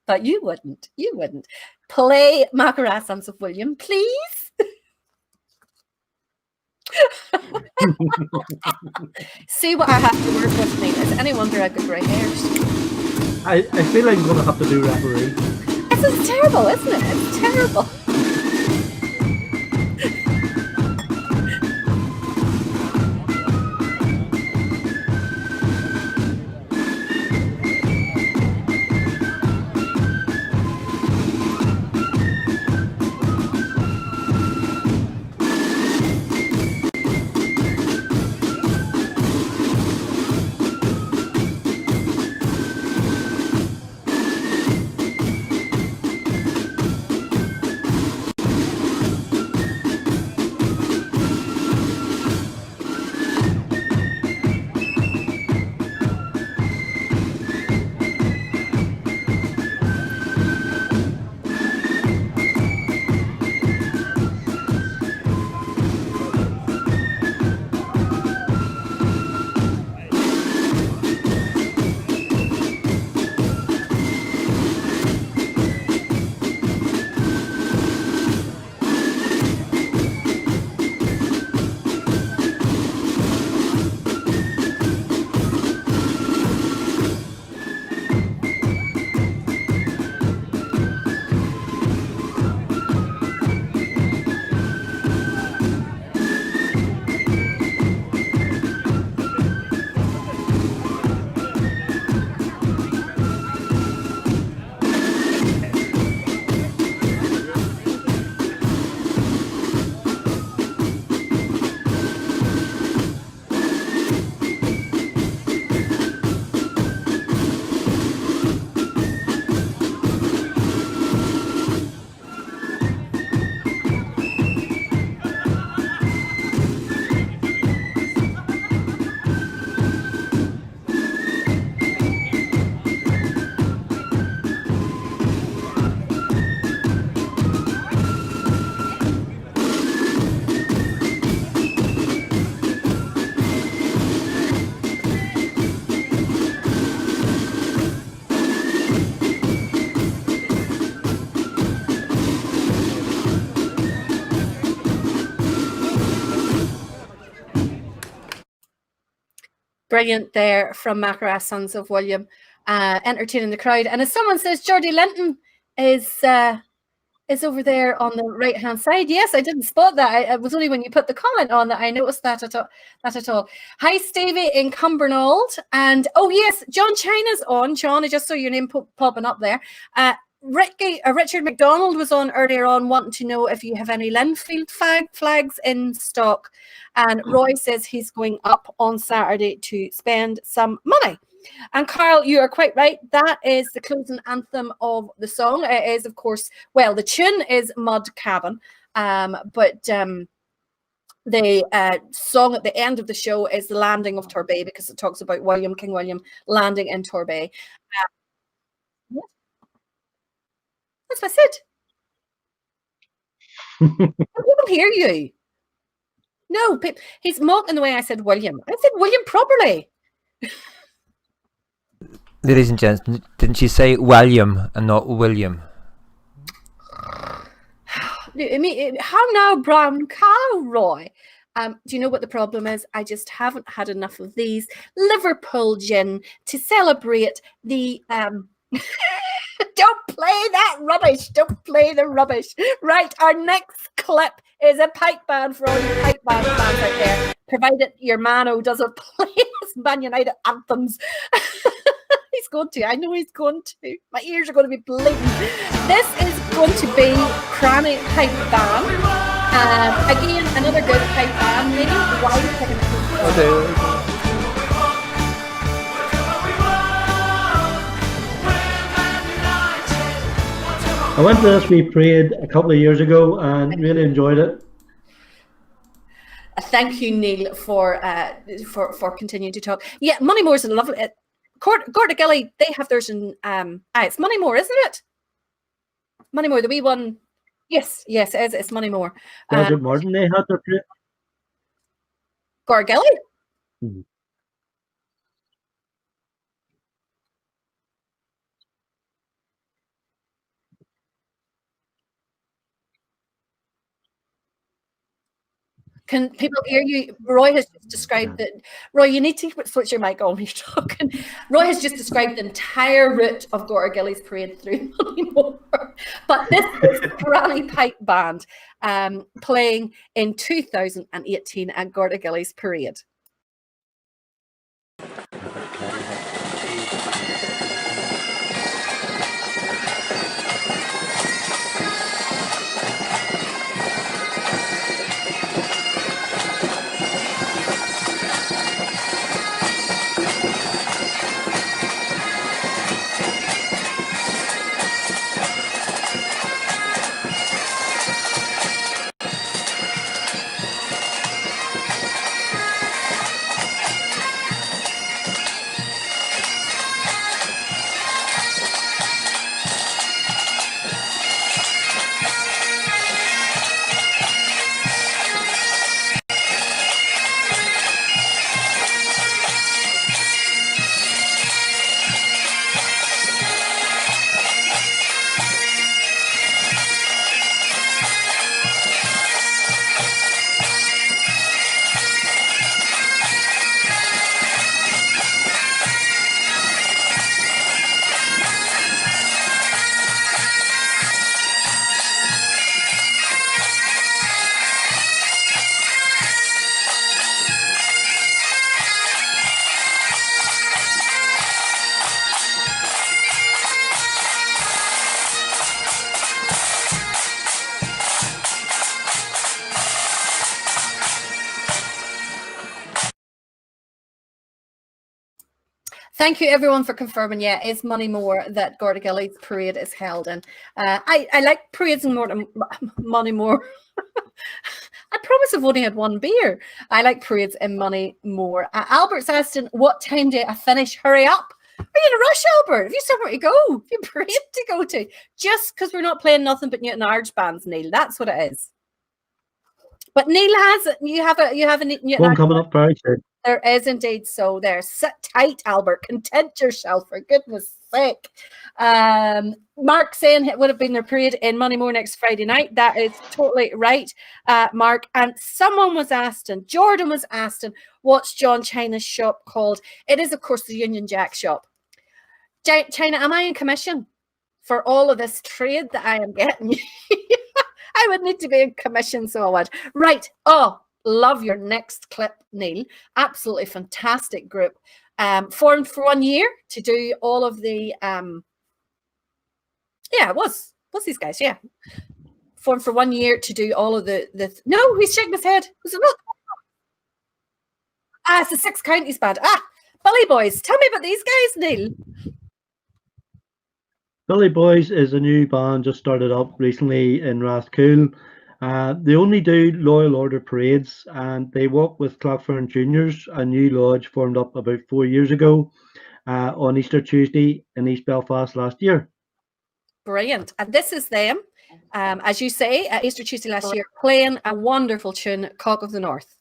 But you wouldn't play Macara Sons of William, please. See what I have to work with, me. Is it any wonder I've got grey hairs? I feel like I'm going to have to do referee. This is terrible, isn't it? It's terrible. Brilliant there from Macara Sons of William, entertaining the crowd. And as someone says, Geordie Linton is is over there on the right-hand side. Yes, I didn't spot that. It was only when you put the comment on that I noticed that at all. Hi, Stevie in Cumbernauld. And, oh, yes, John China's on. John, I just saw your name popping up there. Richard McDonald was on earlier on wanting to know if you have any Linfield flags in stock. And Roy says he's going up on Saturday to spend some money. And Carl, you are quite right. That is the closing anthem of the song. It is, of course, well, the tune is Mud Cabin, but the song at the end of the show is The Landing of Torbay, because it talks about King William landing in Torbay. That's what I said. People hear you. No, he's mocking the way I said William. I said William properly. Ladies and gents, didn't she say William and not William? I mean, how now, brown cow, Roy? Do you know what the problem is? I just haven't had enough of these Liverpool gin to celebrate the... Don't play that rubbish. Don't play the rubbish. Right, our next clip is a pipe band for all you pipe band fans out there, provided your Mano doesn't play his Man United anthems. He's going to. I know he's going to. My ears are going to be bleeding. This is going to be Cranny Pipe Band. Again, another good pipe band. Maybe why are you picking it? I went to this wee parade a couple of years ago and really enjoyed it. Thank you, Neil, for continuing to talk. Yeah, Moneymore's a lovely. Gortagilly, they have theirs in. It's Moneymore, isn't it? Moneymore, the wee one. Yes, it is. It's Moneymore. Was it Martin they had their parade? Gortagilly. Mm-hmm. Can people hear you? Roy has just described that. Roy, you need to switch your mic on when you're talking. Roy has just described the entire route of Gortagilly's parade through Moneymore. But this is Granny Pipe Band playing in 2018 at Gortagilly's parade. Thank you, everyone, for confirming. Yeah, it's Moneymore that Gortagilly's parade is held in. I like parades in Moneymore. I promise I've only had one beer. I like parades in Moneymore. Albert's asking, what time do I finish? Hurry up. Are you in a rush, Albert? Have you somewhere to go? Have you a parade to go to? Just because we're not playing nothing but Newton Ards bands, Neil. That's what it is. But Neil you have a Newton One coming up very soon. There is indeed. So there. Sit tight, Albert. Content yourself, for goodness sake. Mark saying it would have been their parade in Moneymore next Friday night. That is totally right, Mark. And someone was asking, Jordan was asking, what's John China's shop called? It is, of course, the Union Jack shop. China, am I in commission for all of this trade that I am getting. I would need to be in commission, so I would. Right. Oh, love your next clip, Neil. Absolutely fantastic group. Formed for 1 year to do all of the it was these guys, yeah. Formed for 1 year to do all of the no, he's shaking his head. Was it not? It's the Six Counties band. Billy Boys. Tell me about these guys, Neil. Billy Boys is a new band just started up recently in Rathcoole. They only do Loyal Order parades, and they work with Clockfern Juniors, a new lodge formed up about 4 years ago on Easter Tuesday in East Belfast last year. Brilliant. And this is them, as you say, at Easter Tuesday last year, playing a wonderful tune, Cock of the North.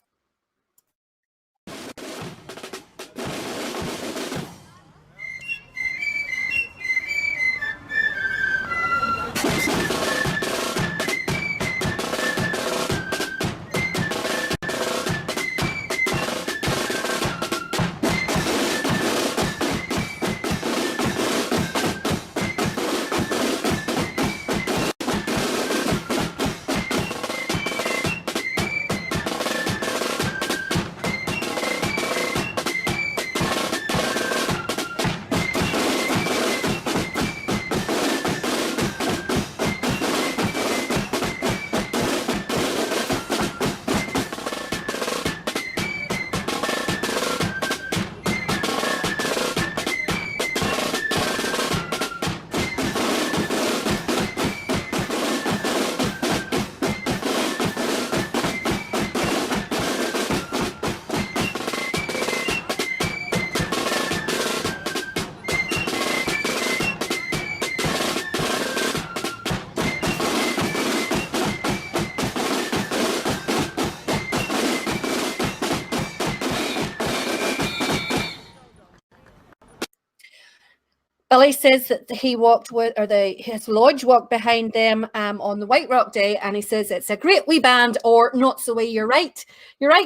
Billy says that he walked with, or his lodge walked behind them on the White Rock Day, and he says it's a great wee band, or not so way. You're right,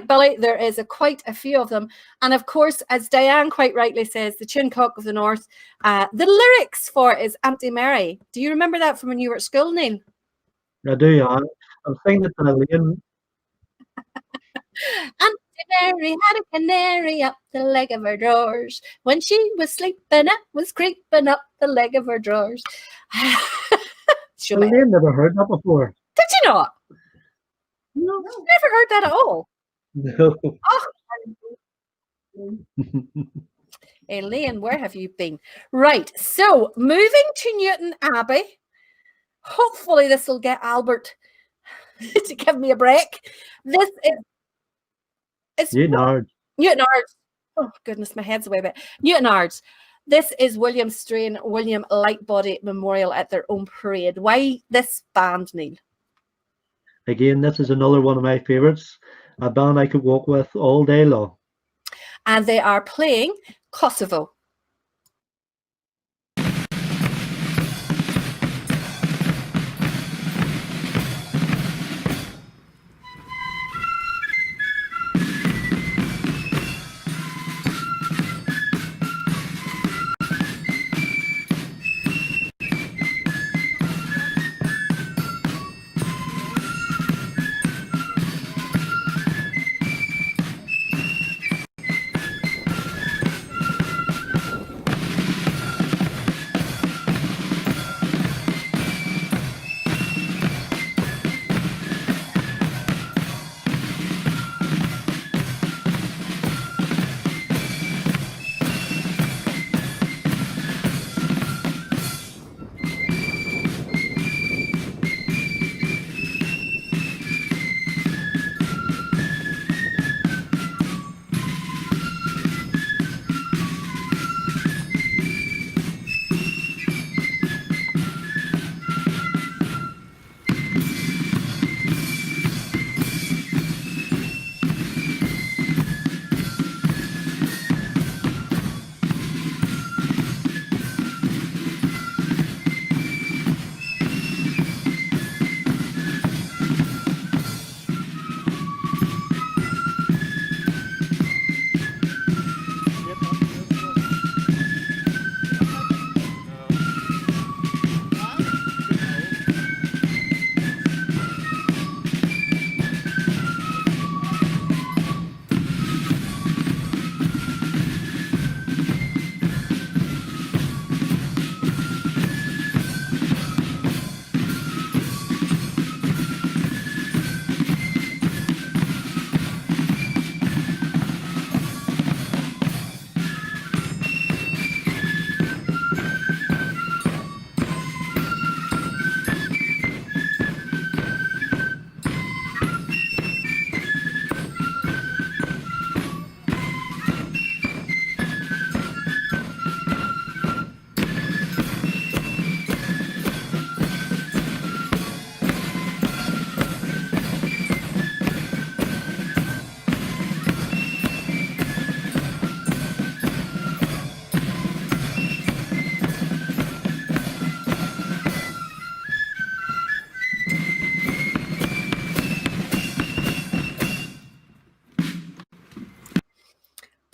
Billy. There is quite a few of them, and of course, as Diane quite rightly says, the tune Cock of the North. The lyrics for it is Auntie Mary. Do you remember that from when you were at school, Neil? I do, yeah. I'm thinking that Lane. Auntie Mary had a canary up the leg of her drawers. When she was sleeping, it was creeping up the leg of her drawers. Lane never heard that before. Did you not? No. Never heard that at all. No. Oh. Elaine, where have you been? Right, so moving to Newton Abbey. Hopefully this will get Albert to give me a break. This is Newton Ards. Oh goodness, my head's away a bit. Newton Ards. This is William Strain, William Lightbody Memorial at their own parade. Why this band, Neil? Again, this is another one of my favourites. A band I could walk with all day long. And they are playing Kosovo.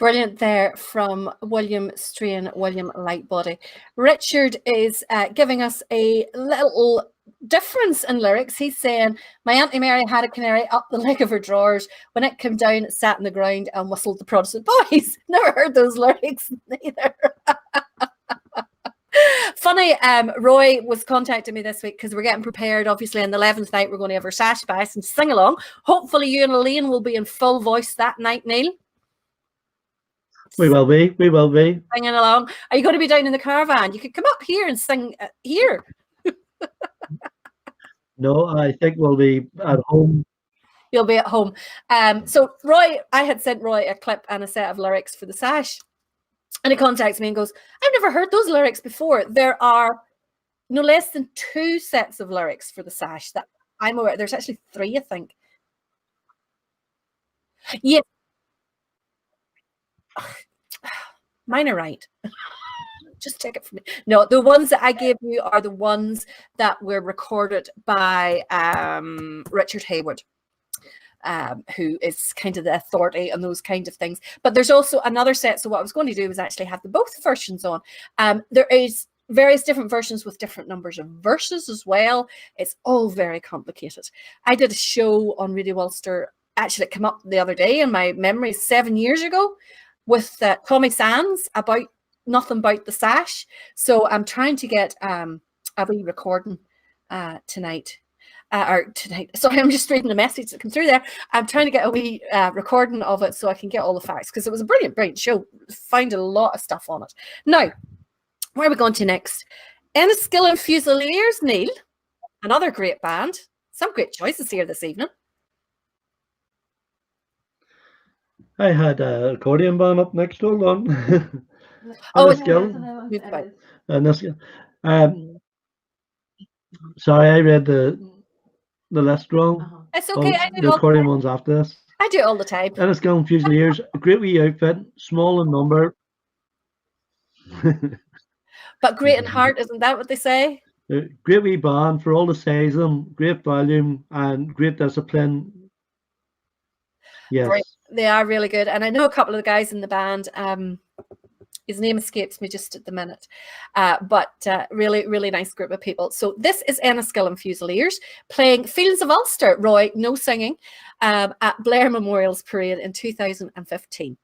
Brilliant there from William Strain, William Lightbody. Richard is giving us a little difference in lyrics. He's saying, my Auntie Mary had a canary up the leg of her drawers. When it came down, it sat on the ground and whistled the Protestant boys. Never heard those lyrics neither. Funny, Roy was contacting me this week because we're getting prepared. Obviously, on the 11th night, we're going to have our sash bash and sing along. Hopefully, you and Elaine will be in full voice that night, Neil. We will be. We will be singing along. Are you going to be down in the caravan? You could come up here and sing here. No, I think we'll be at home. You'll be at home. So Roy, I had sent Roy a clip and a set of lyrics for the sash, and he contacts me and goes, "I've never heard those lyrics before. There are no less than 2 sets of lyrics for the sash that I'm aware. There's actually 3, I think. Yeah." Mine are right. Just take it from me. No, the ones that I gave you are the ones that were recorded by Richard Hayward, who is kind of the authority on those kind of things. But there's also another set. So what I was going to do was actually have both versions on. There is various different versions with different numbers of verses as well. It's all very complicated. I did a show on Radio Ulster. Actually, it came up the other day in my memory 7 years ago with Tommy Sands about nothing about the sash. So I'm trying to get a wee recording tonight. Sorry, I'm just reading the message that came through there. I'm trying to get a wee recording of it so I can get all the facts, because it was a brilliant show. Found a lot of stuff on it. Now, where are we going to next? Enniskillen and Fusiliers, Neil. Another great band. Some great choices here this evening. I had a accordion band up next. Hold on. Enniskillen. Sorry, I read the list wrong. It's okay. The accordion one's after this. I do it all the time. Enniskillen Fusiliers, a great wee outfit, small in number. But great in heart, isn't that what they say? Great wee band for all the size of them, great volume and great discipline. Yes. Great. They are really good. And I know a couple of the guys in the band. His name escapes me just at the minute. But really, really nice group of people. So this is Enniskillen Fusiliers playing Fields of Ulster, Roy, no singing, at Blair Memorial's Parade in 2015.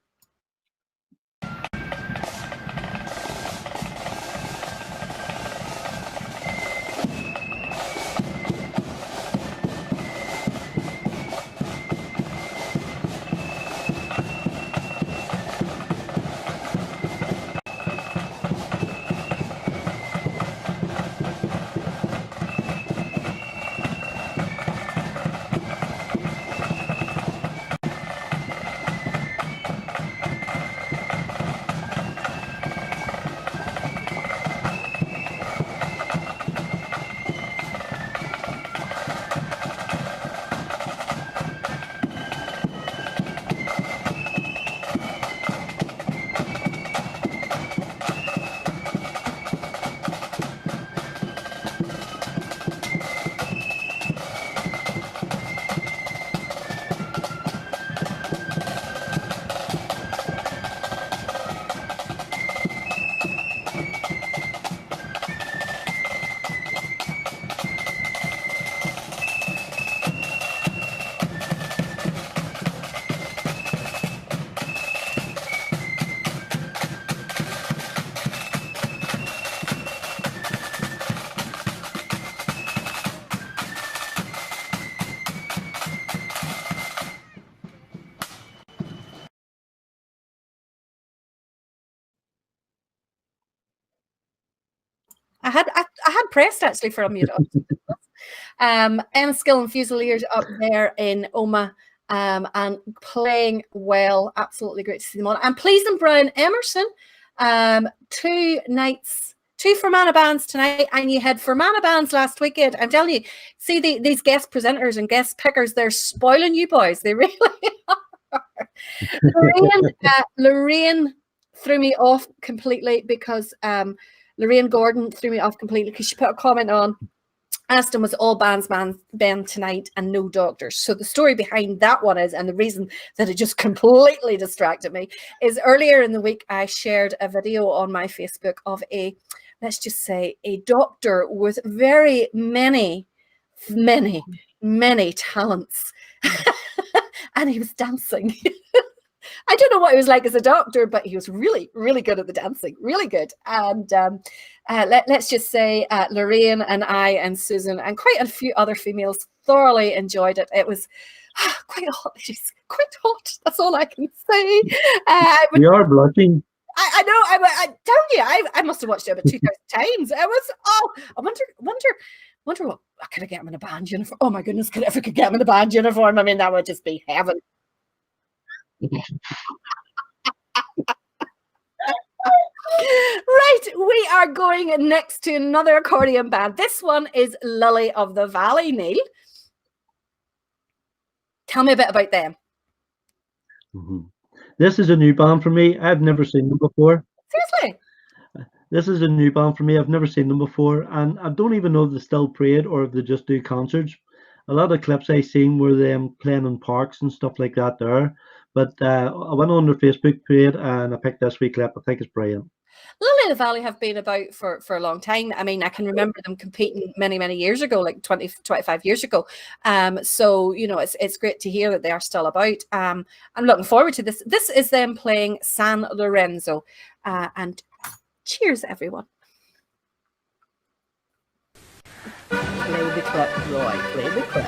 I had pressed actually for a mute. Enniskillen Fusiliers up there in Omagh and playing well. Absolutely great to see them on. And Pleasant Brown Emerson, 2 nights, 2 Fermanagh bands tonight, and you had Fermanagh bands last weekend. I'm telling you, see these guest presenters and guest pickers, they're spoiling you boys. They really are. Lorraine threw me off completely because Lorraine Gordon threw me off completely because she put a comment on Aston was all bands band tonight and no doctors. So the story behind that one is, and the reason that it just completely distracted me, is earlier in the week I shared a video on my Facebook of let's just say, a doctor with very many talents. And he was dancing. I don't know what he was like as a doctor, but he was really, really good at the dancing, really good. And let's just say Lorraine and I and Susan and quite a few other females thoroughly enjoyed it. It was quite hot, ladies, quite hot. That's all I can say. We are blushing. I know. I tell you, I must have watched it about 2,000 times. It was. Oh, I wonder what. Could I get him in a band uniform? Oh my goodness, could I ever get him in a band uniform? I mean, that would just be heaven. Right, we are going next to another accordion band. This one is Lily of the Valley. Neil, tell me a bit about them. This is a new band for me. I've never seen them before. Seriously? This is a new band for me. I've never seen them before, and I don't even know if they still parade or if they just do concerts. A lot of clips I've seen were them playing in parks and stuff like that there. But I went on their Facebook page and I picked this wee clip. I think it's brilliant. Lily of the Valley have been about for a long time. I mean, I can remember them competing many years ago, like 20, 25 years ago. So, you know, it's great to hear that they are still about. I'm looking forward to this. This is them playing San Lorenzo. And cheers, everyone. Play the clip, Roy. Play the clip.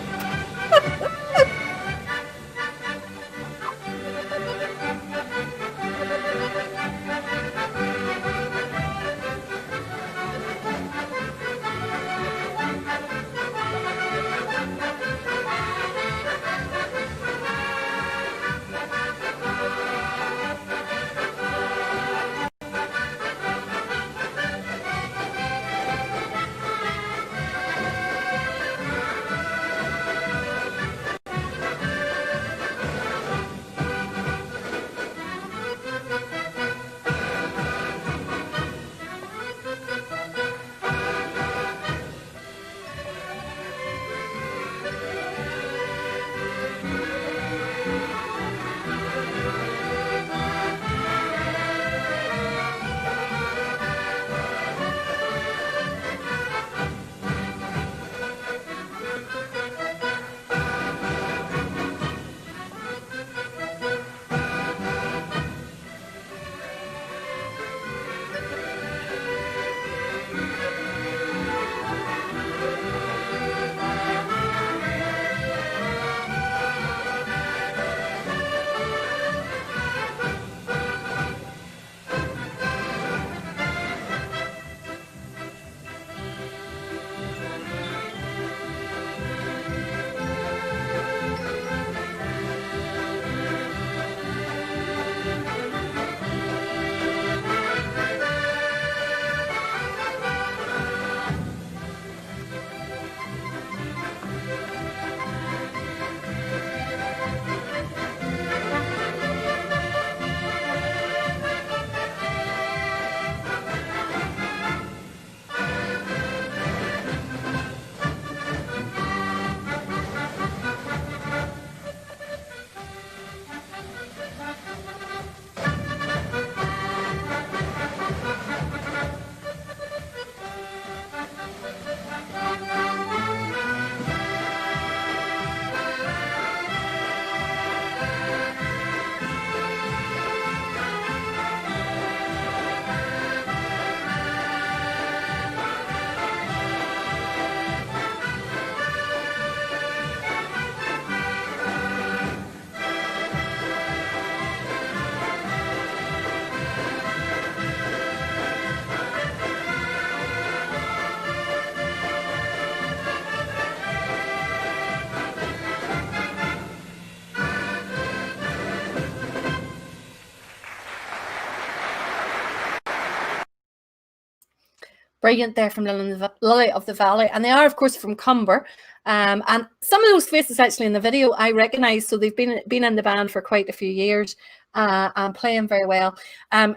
Brilliant there from Lily of the Valley. And they are, of course, from Cumber. And some of those faces actually in the video I recognise. So they've been in the band for quite a few years. and playing very well.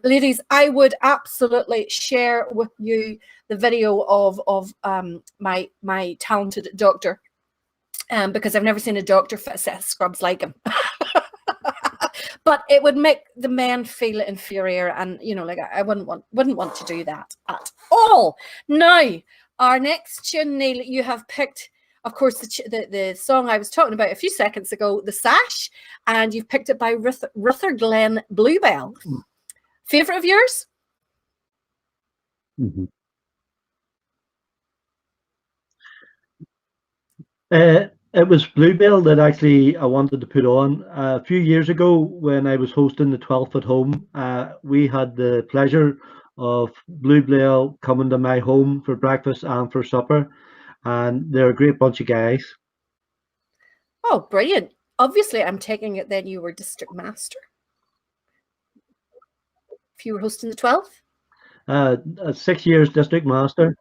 Ladies, I would absolutely share with you the video of my talented doctor, because I've never seen a doctor fit a set of scrubs like him. But it would make the men feel inferior, and like I wouldn't want to do that at all. Now, our next tune, Neil, you have picked, of course, the song I was talking about a few seconds ago, The Sash, and you've picked it by Rutherglen Bluebell. Favorite of yours? Mm-hmm. It was Bluebell that actually I wanted to put on. A few years ago when I was hosting the 12th at home, we had the pleasure of Bluebell coming to my home for breakfast and for supper, and they're a great bunch of guys. Oh, brilliant. Obviously, I'm taking it then you were district master. If you were hosting the 12th? 6 years district master.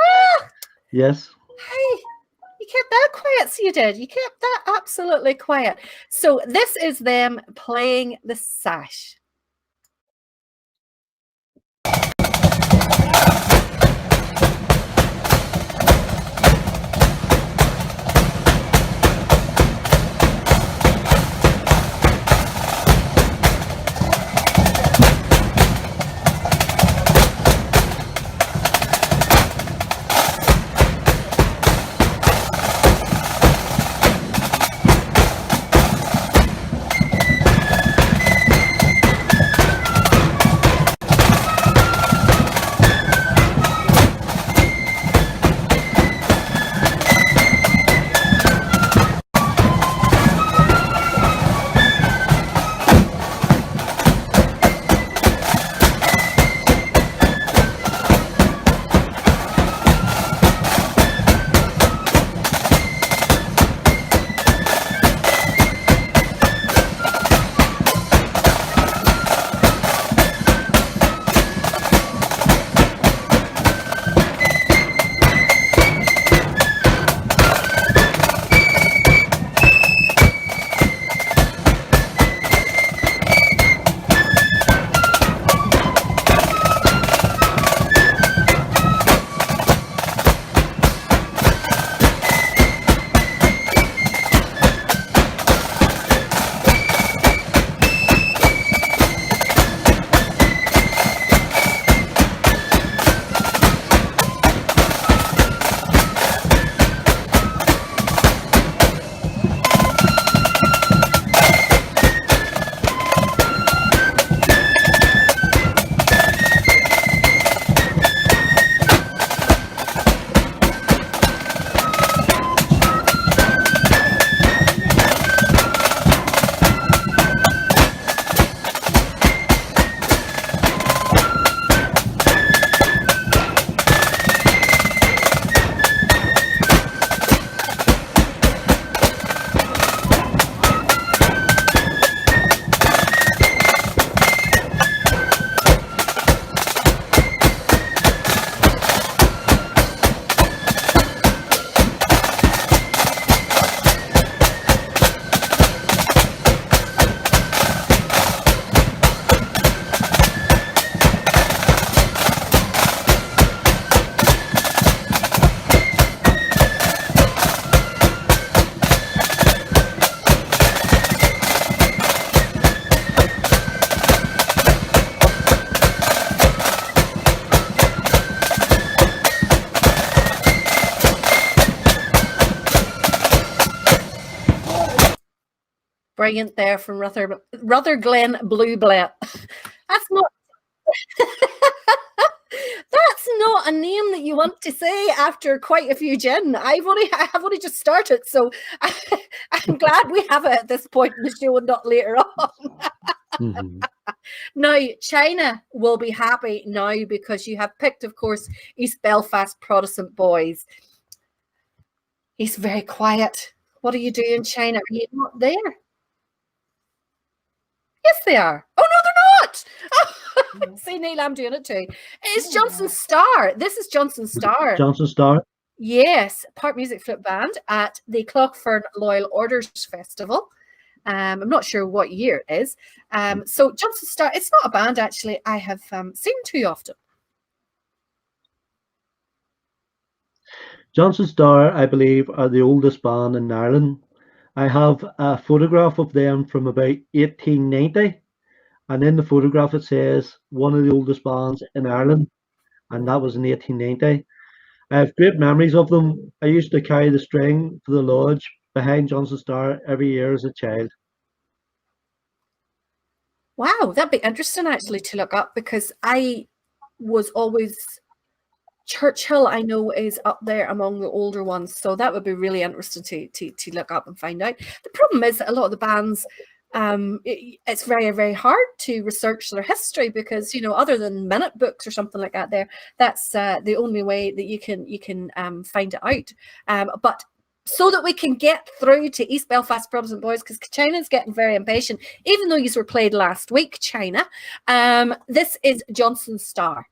Ah! Yes. Hey, you kept that quiet, so you did. You kept that absolutely quiet. So this is them playing The Sash. Brilliant there from Rutherglen Bluebell. That's not that's not a name that you want to say after quite a few gin. I have only just started, so I'm glad we have it at this point in the show and not later on. Mm-hmm. Now, China will be happy now because you have picked, of course, East Belfast Protestant Boys. He's very quiet. What are you doing, China? Are you not there? Yes, they are. Oh, no, they're not. See, Neil, I'm doing it too. It's Johnson Star. This is Johnson Star. Johnson Star. Yes, Park Music Flip Band at the Clockfern Loyal Orders Festival. I'm not sure what year it is. So Johnson Star, it's not a band actually I have seen too often. Johnson Star, I believe, are the oldest band in Ireland. I have a photograph of them from about 1890, and in the photograph it says one of the oldest bands in Ireland, and that was in 1890. I have great memories of them. I used to carry the string for the lodge behind Johnson Star every year as a child. Wow, that'd be interesting actually to look up, because I was always Churchill, I know, is up there among the older ones, so that would be really interesting to look up and find out. The problem is that a lot of the bands, it's very, very hard to research their history, because other than minute books or something like that, that's the only way that you can find it out. But so that we can get through to East Belfast Protestant Boys, because China's getting very impatient, even though you were played last week, China. This is Johnson Star.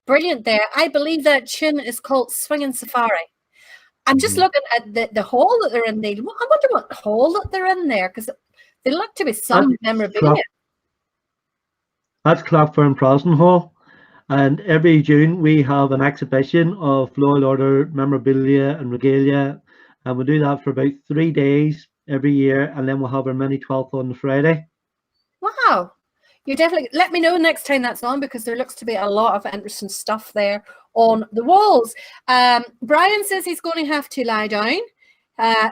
Brilliant there. I believe that tune is called Swinging Safari. I'm just looking at the hall that they're in, Neil. I wonder what hall that they're in there, because they look to be some memorabilia. That's Claphburn Protestant Hall, and every June we have an exhibition of Law and Order memorabilia and regalia, and we do that for about 3 days every year, and then we'll have our mini 12th on the Friday. Wow. You definitely let me know next time that's on, because there looks to be a lot of interesting stuff there on the walls. Brian says he's going to have to lie down.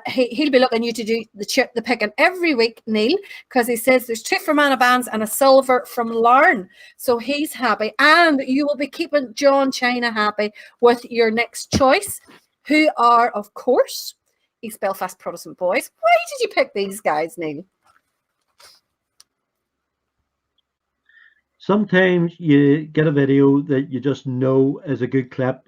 He'll be looking you to do the picking every week, Neil, because he says there's 2 Fermanagh bands and a silver from Larne. So he's happy, and you will be keeping John China happy with your next choice, who are, of course, East Belfast Protestant Boys. Why did you pick these guys, Neil? Sometimes you get a video that you just know is a good clip.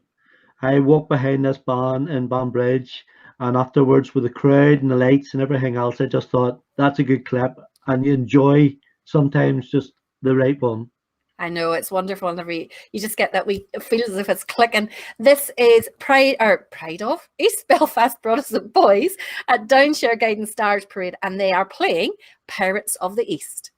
I walked behind this band in Banbridge, and afterwards with the crowd and the lights and everything else, I just thought that's a good clip, and you enjoy sometimes just the right one. I know, it's wonderful whenever you just get that we feel as if it's clicking. This is Pride of East Belfast Protestant Boys at Downshire Guiding Stars Parade, and they are playing Pirates of the East.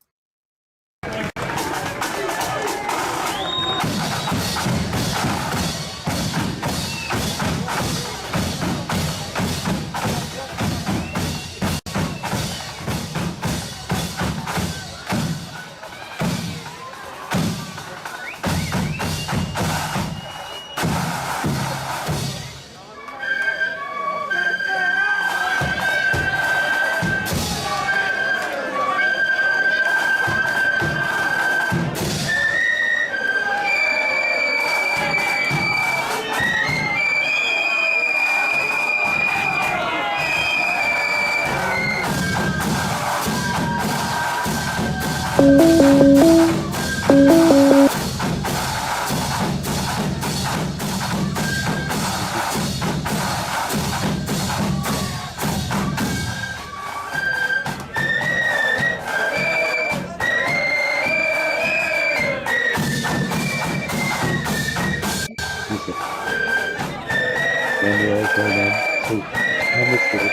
going in. So I'm excited.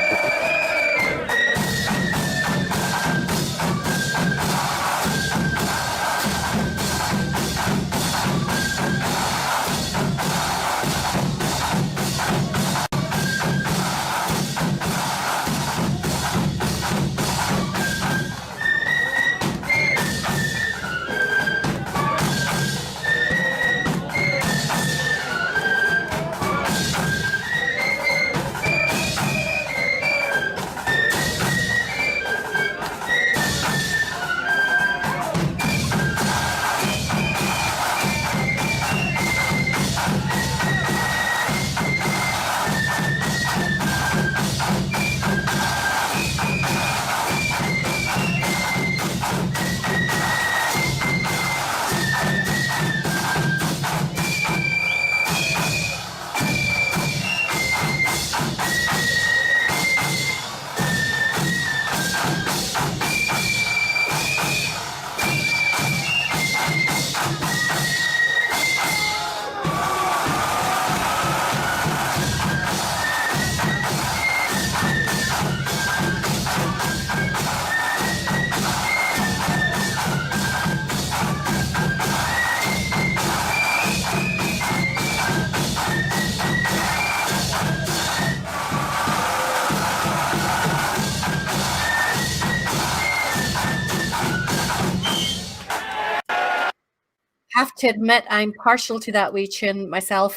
Have to admit, I'm partial to that wee tune myself.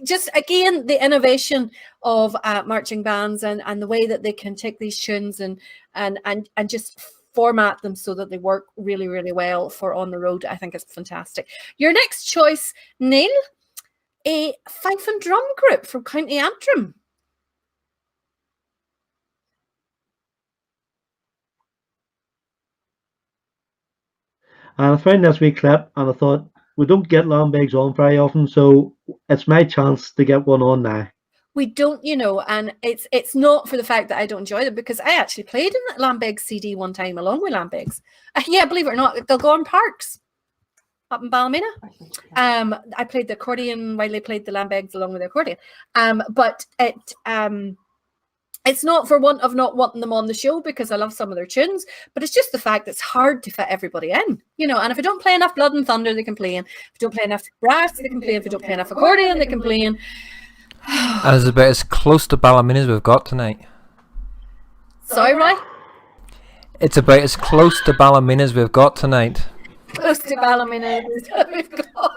Just again, the innovation of marching bands and the way that they can take these tunes and just format them so that they work really, really well for on the road. I think it's fantastic. Your next choice, Neil, a fife and drum group from County Antrim. And I found this wee clip, and I thought we don't get Lambigs on very often, so it's my chance to get one on now. We don't, and it's not for the fact that I don't enjoy them, because I actually played in that Lambigs CD one time along with Lambigs. Yeah, believe it or not, they'll go on Parks up in Ballymena. I played the accordion while they played the Lambigs along with the accordion. But it's not for want of not wanting them on the show, because I love some of their tunes, but it's just the fact that it's hard to fit everybody in, and if I don't play enough Blood and Thunder, they can play in. If I don't play enough brass, they can play in. If I don't play enough accordion, they can play in. And it's about as close to Ballymena as we've got tonight. Sorry, Roy? It's about as close to Ballymena as we've got tonight. Close to Ballymena as we've got.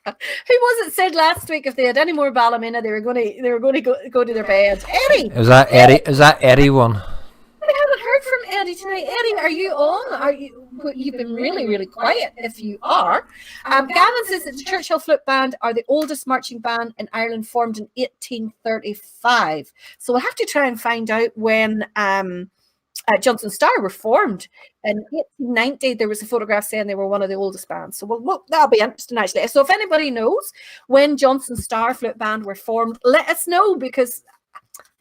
Who was it said last week if they had any more Ballymena, they were going to go to their bed? Eddie. Is that Eddie? Is that Eddie one? I haven't heard from Eddie tonight. Eddie, are you on? You've been really, really quiet if you are. Gavin says that the Churchill Flute Band are the oldest marching band in Ireland, formed in 1835. So we'll have to try and find out when Johnson Star were formed. In 1890, there was a photograph saying they were one of the oldest bands. So that'll be interesting, actually. So if anybody knows when Johnson Star Flute Band were formed, let us know, because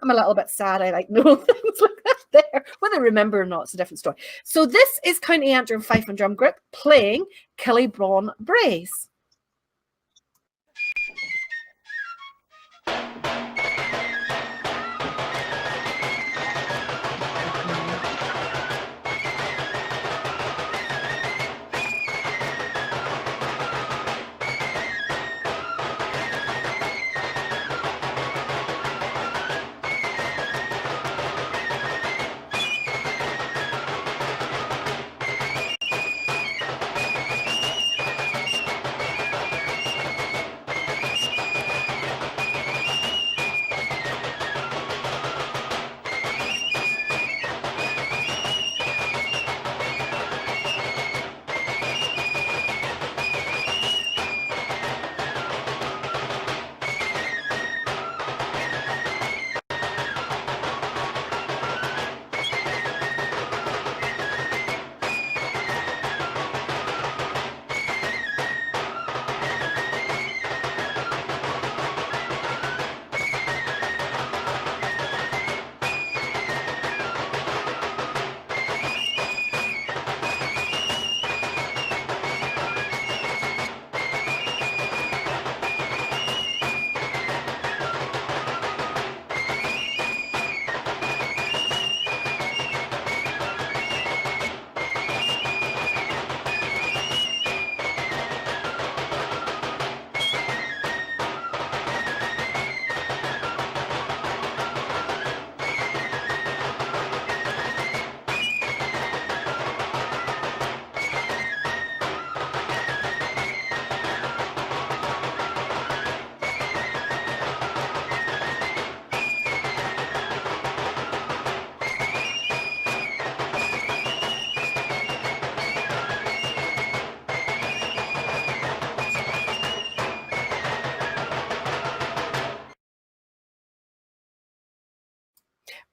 I'm a little bit sad. I like know things like that there. Whether I remember or not, it's a different story. So this is County Antrim Fife and Drum Group playing Killybrawn Braes.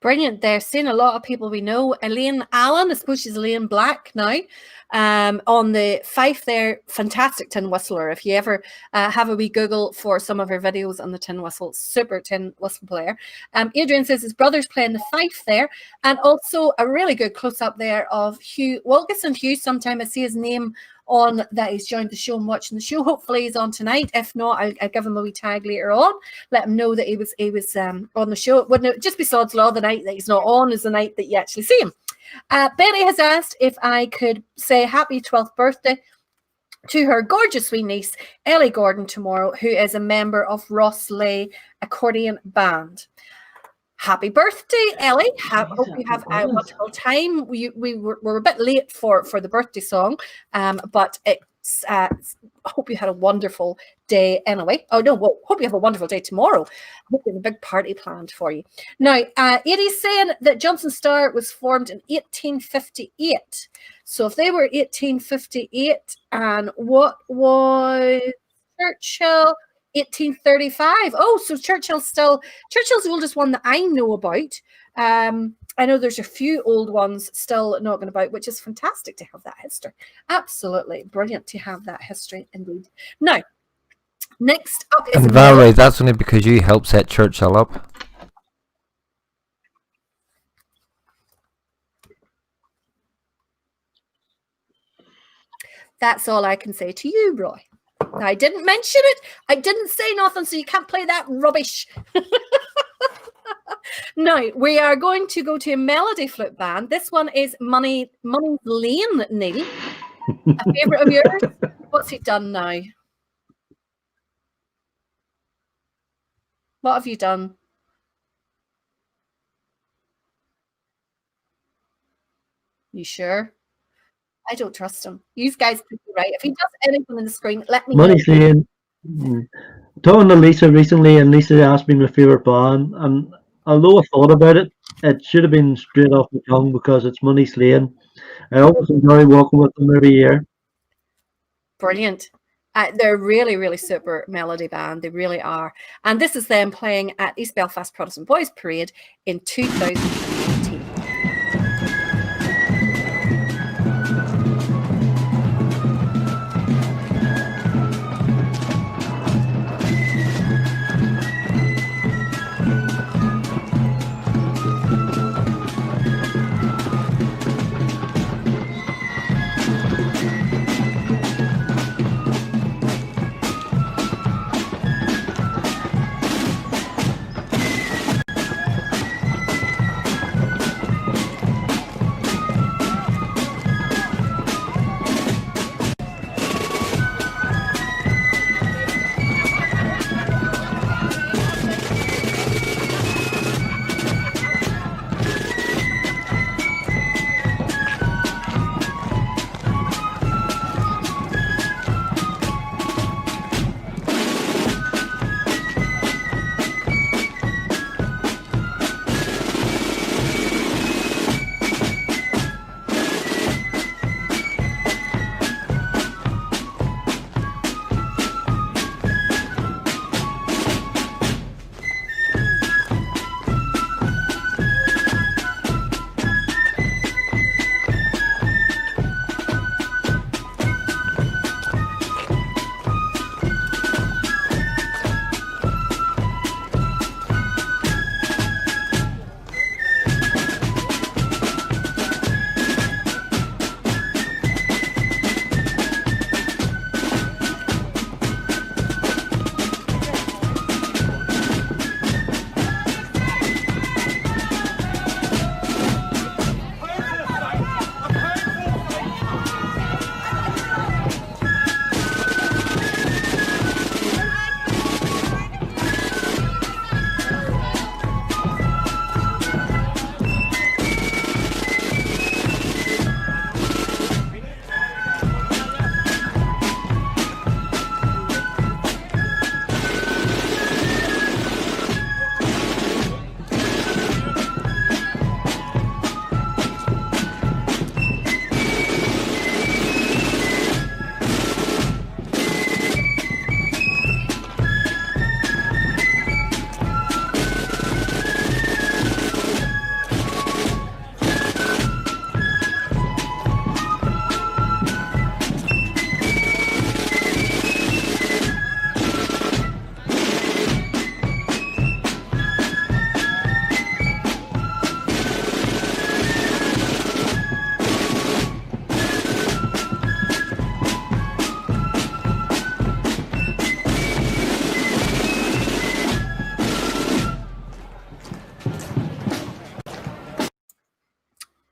Brilliant. They're seeing a lot of people we know. Elaine Allen, I suppose she's Elaine Black now. On the Fife there, fantastic tin whistler. If you ever have a wee Google for some of her videos on the tin whistle, super tin whistle player. Adrian says his brother's playing the Fife there, and also a really good close-up there of Hugh Wilkinson. Hugh, sometime I see his name on that he's joined the show and watching the show. Hopefully he's on tonight. If not, I'll give him a wee tag later on. Let him know that he was on the show. It wouldn't just be sod's law. The night that he's not on is the night that you actually see him. Betty has asked if I could say happy 12th birthday to her gorgeous wee niece, Ellie Gordon, tomorrow, who is a member of Ross Lay Accordion Band. Happy birthday, Ellie. Hope you have a wonderful time. We're a bit late for the birthday song, but it's hope you had a wonderful day anyway. Oh no, well, hope you have a wonderful day tomorrow. Hope you have a big party planned for you. Now, Edie's saying that Johnson Star was formed in 1858. So if they were 1858, and what was Churchill? 1835. Oh, so Churchill's the oldest one that I know about. I know there's a few old ones still knocking about, which is fantastic to have that history. Absolutely brilliant to have that history indeed. Now, next up is Valerie, that's only because you helped set Churchill up. That's all I can say to you, Roy. I didn't mention it. I didn't say nothing, so you can't play that rubbish. Now, we are going to go to a melody flute band. This one is Money's Lane, Neil. A favourite of yours? What's he done now? What have you done? You sure? I don't trust him. You guys could be right. If he does anything on the screen, let me know. Money's Lane. Talking to Lisa recently, and Lisa asked me my favourite band, and although I thought about it, it should have been straight off the tongue because it's Money's Lane. I always enjoy walking with them every year. Brilliant. They're really, really super melody band. They really are. And this is them playing at East Belfast Protestant Boys Parade in 2018.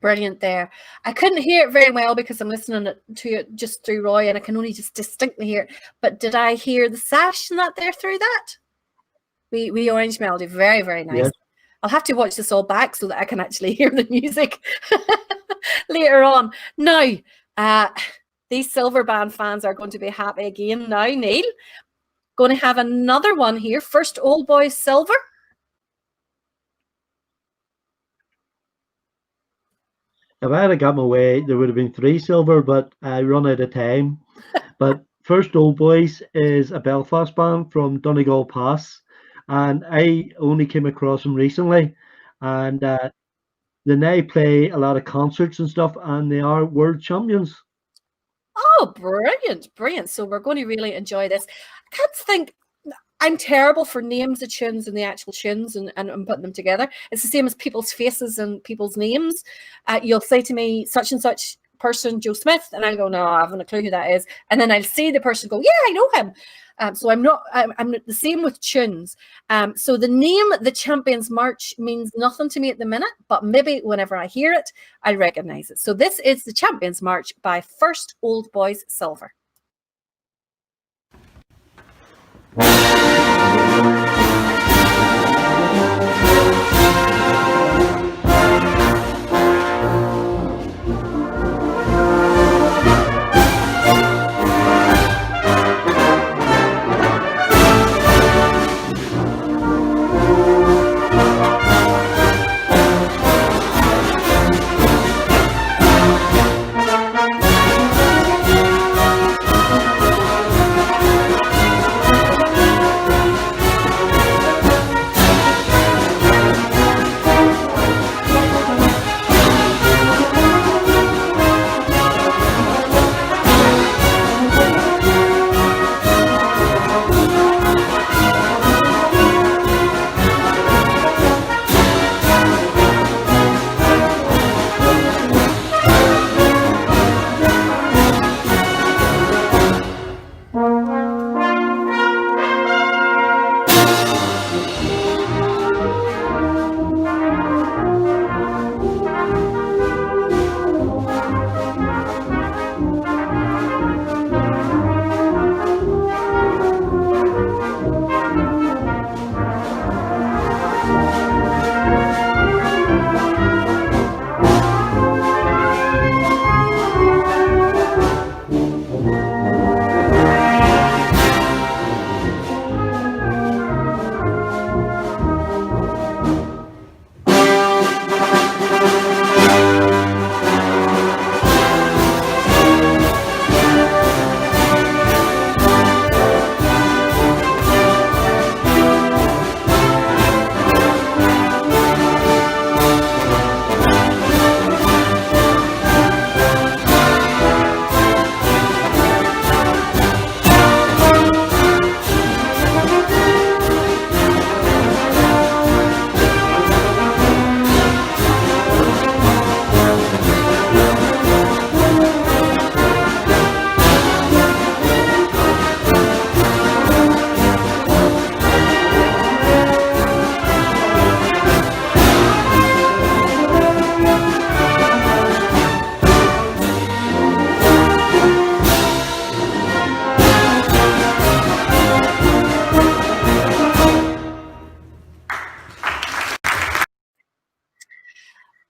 Brilliant there. I couldn't hear it very well because I'm listening to it just through Roy, and I can only just distinctly hear it. But did I hear the sash and that there through that? We Orange Melody. Very, very nice. Yes. I'll have to watch this all back so that I can actually hear the music later on. Now, these Silver Band fans are going to be happy again now, Neil. Going to have another one here. First Old Boys Silver. If I had got my way, there would have been 3 silver, but I run out of time. But First Old Boys is a Belfast band from Donegal Pass, and I only came across them recently. And they now play a lot of concerts and stuff, and they are world champions. Oh, brilliant, brilliant. So we're going to really enjoy this. I can't think, I'm terrible for names of tunes and the actual tunes and putting them together. It's the same as people's faces and people's names. You'll say to me, such and such person, Joe Smith, and I'll go, no, I haven't a clue who that is. And then I'll see the person go, yeah, I know him. So I'm the same with tunes. So the name, the Champions March, means nothing to me at the minute, but maybe whenever I hear it, I recognize it. So this is the Champions March by First Old Boys Silver.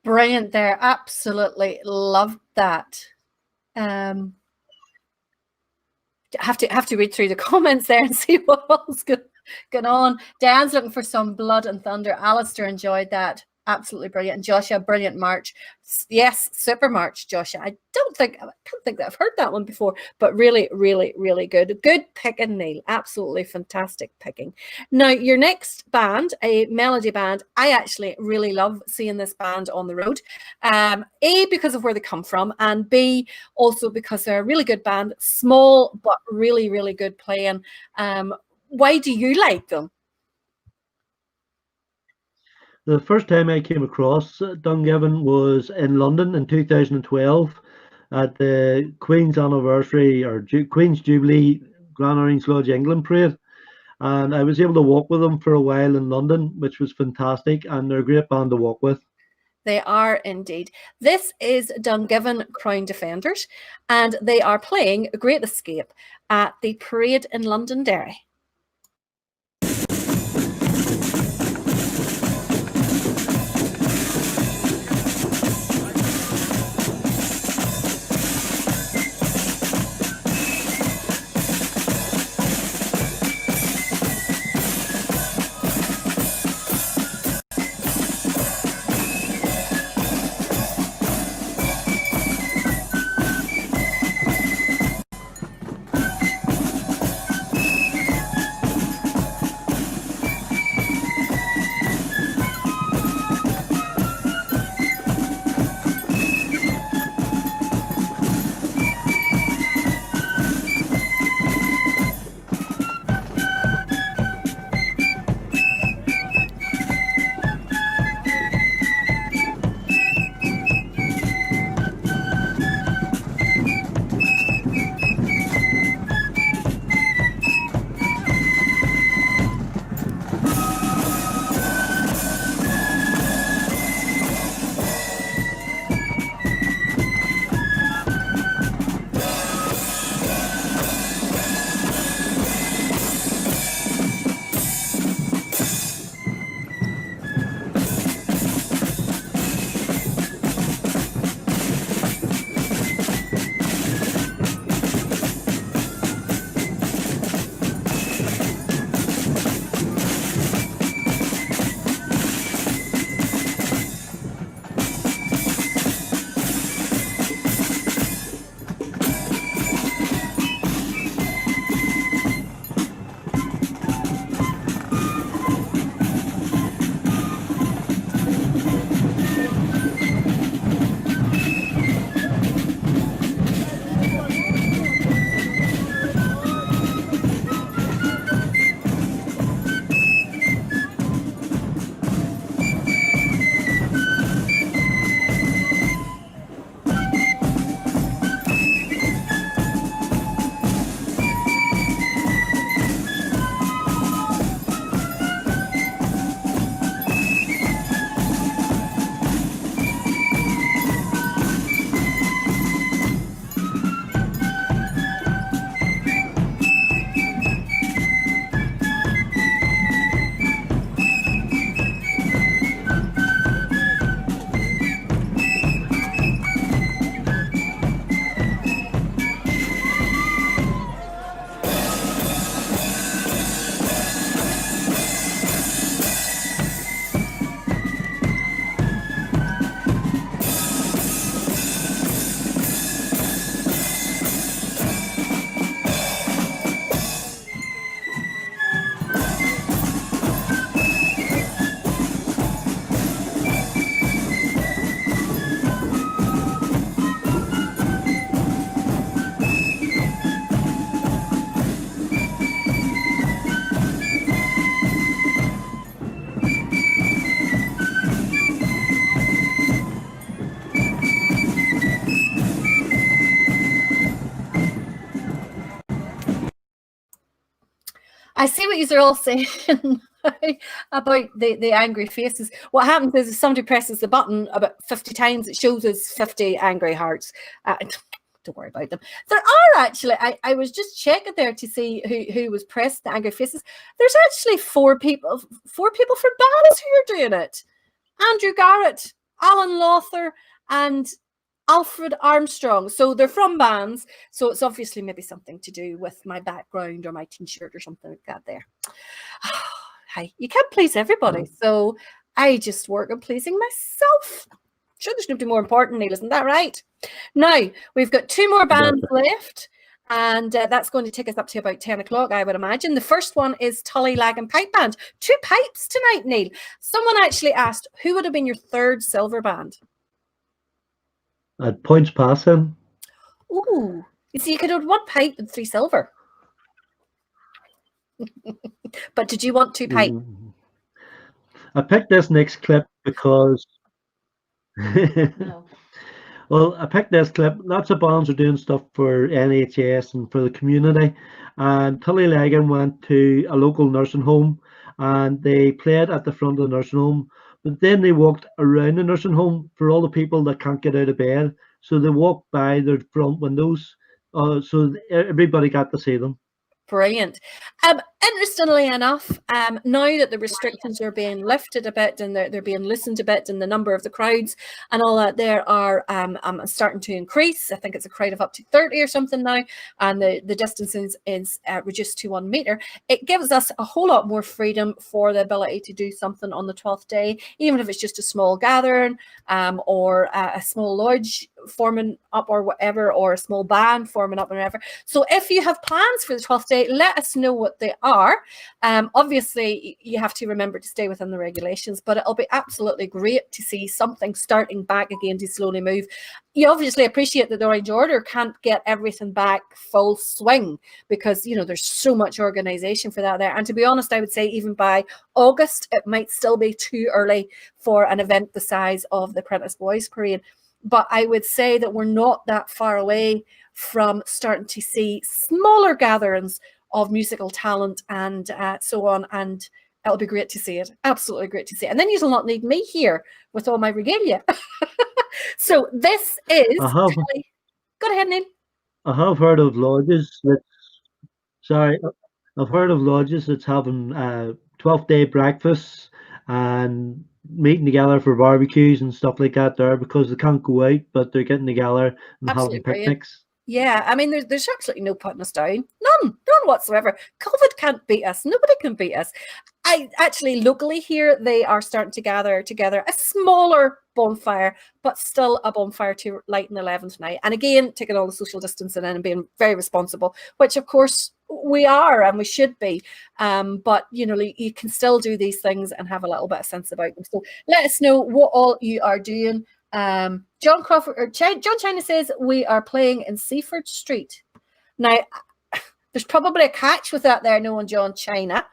Brilliant there. Absolutely loved that. Have to read through the comments there and see what else going on. Dan's looking for some Blood and Thunder. Alistair enjoyed that. Absolutely brilliant. And Joshua, brilliant march. Yes, super march, Joshua. I can't think that I've heard that one before, but really, really, really good. Good picking, Neil. Absolutely fantastic picking. Now, your next band, a melody band, I actually really love seeing this band on the road. A, because of where they come from, and B, also because they're a really good band, small, but really, really good playing. Why do you like them? The first time I came across Dungiven was in London in 2012 at the Queen's Anniversary or Queen's Jubilee Grand Orange Lodge England Parade. And I was able to walk with them for a while in London, which was fantastic. And they're a great band to walk with. They are indeed. This is Dungiven Crown Defenders, and they are playing Great Escape at the Parade in Londonderry. I see what you're all saying about the angry faces. What happens is if somebody presses the button about 50 times, it shows us 50 angry hearts. Don't worry about them. There are actually, I was just checking there to see who was pressed the angry faces. There's actually four people from bands who are doing it. Andrew Garrett, Alan Lawther, and Alfred Armstrong. So they're from bands. So it's obviously maybe something to do with my background or my t-shirt or something like that there. Hi, you can't please everybody. So I just work on pleasing myself. Sure, there's nobody more important, Neil, isn't that right? Now, we've got two more bands left, and that's going to take us up to about 10 o'clock, I would imagine. The first one is Tullylagan Pipe Band. 2 pipes tonight, Neil. Someone actually asked, who would have been your third silver band? At Points Passing. Ooh, you see, you could have 1 pipe and 3 silver. But did you want 2 pipes? I picked this next clip because well, I picked this clip. Lots of bands are doing stuff for NHS and for the community, and Tullylagan went to a local nursing home and they played at the front of the nursing home, But then they walked around the nursing home for all the people that can't get out of bed. So they walked by their front windows, so everybody got to see them. Brilliant. Interestingly enough, now that the restrictions are being lifted a bit and they're being loosened a bit, and the number of the crowds and all that there are starting to increase. I think it's a crowd of up to 30 or something now, and the distance is reduced to 1 meter. It gives us a whole lot more freedom for the ability to do something on the 12th day, even if it's just a small gathering, or a small lodge forming up or whatever, or a small band forming up or whatever. So if you have plans for the 12th day, let us know what they are. Obviously, you have to remember to stay within the regulations, but it'll be absolutely great to see something starting back again to slowly move. You obviously appreciate that the Orange Order can't get everything back full swing because, you know, there's so much organisation for that there. And to be honest, I would say even by August, it might still be too early for an event the size of the Apprentice Boys Parade. But I would say that we're not that far away from starting to see smaller gatherings of musical talent and so on. And it'll be great to see it. Absolutely great to see it. And then you'll not need me here with all my regalia. So this is... Go ahead, Neil. I have heard of lodges that... Sorry. I've heard of lodges that's having 12th day breakfasts and meeting together for barbecues and stuff like that there, because they can't go out, but they're getting together and Absolutely having picnics. Yeah, I mean, there's absolutely no putting us down. None whatsoever. COVID can't beat us. Nobody can beat us. I actually, locally here, they are starting to gather together a smaller bonfire, but still a bonfire to light on the 11th night. And again, taking all the social distancing in and being very responsible, which of course we are and we should be. But, you know, you can still do these things and have a little bit of sense about them. So let us know what all you are doing. John China says we are playing in Seaford Street. Now, there's probably a catch with that there, knowing John China.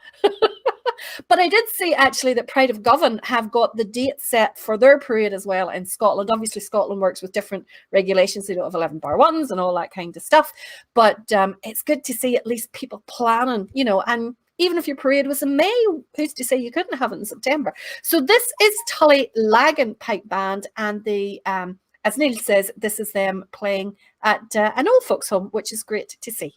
But I did see actually that Pride of Govan have got the date set for their parade as well in Scotland. Obviously, Scotland works with different regulations. They don't have 11 bar ones and all that kind of stuff. But it's good to see at least people planning, you know, and even if your parade was in May, who's to say you couldn't have it in September? So this is Tully Lagan Pipe Band, and the as Neil says, this is them playing at an old folks' home, which is great to see.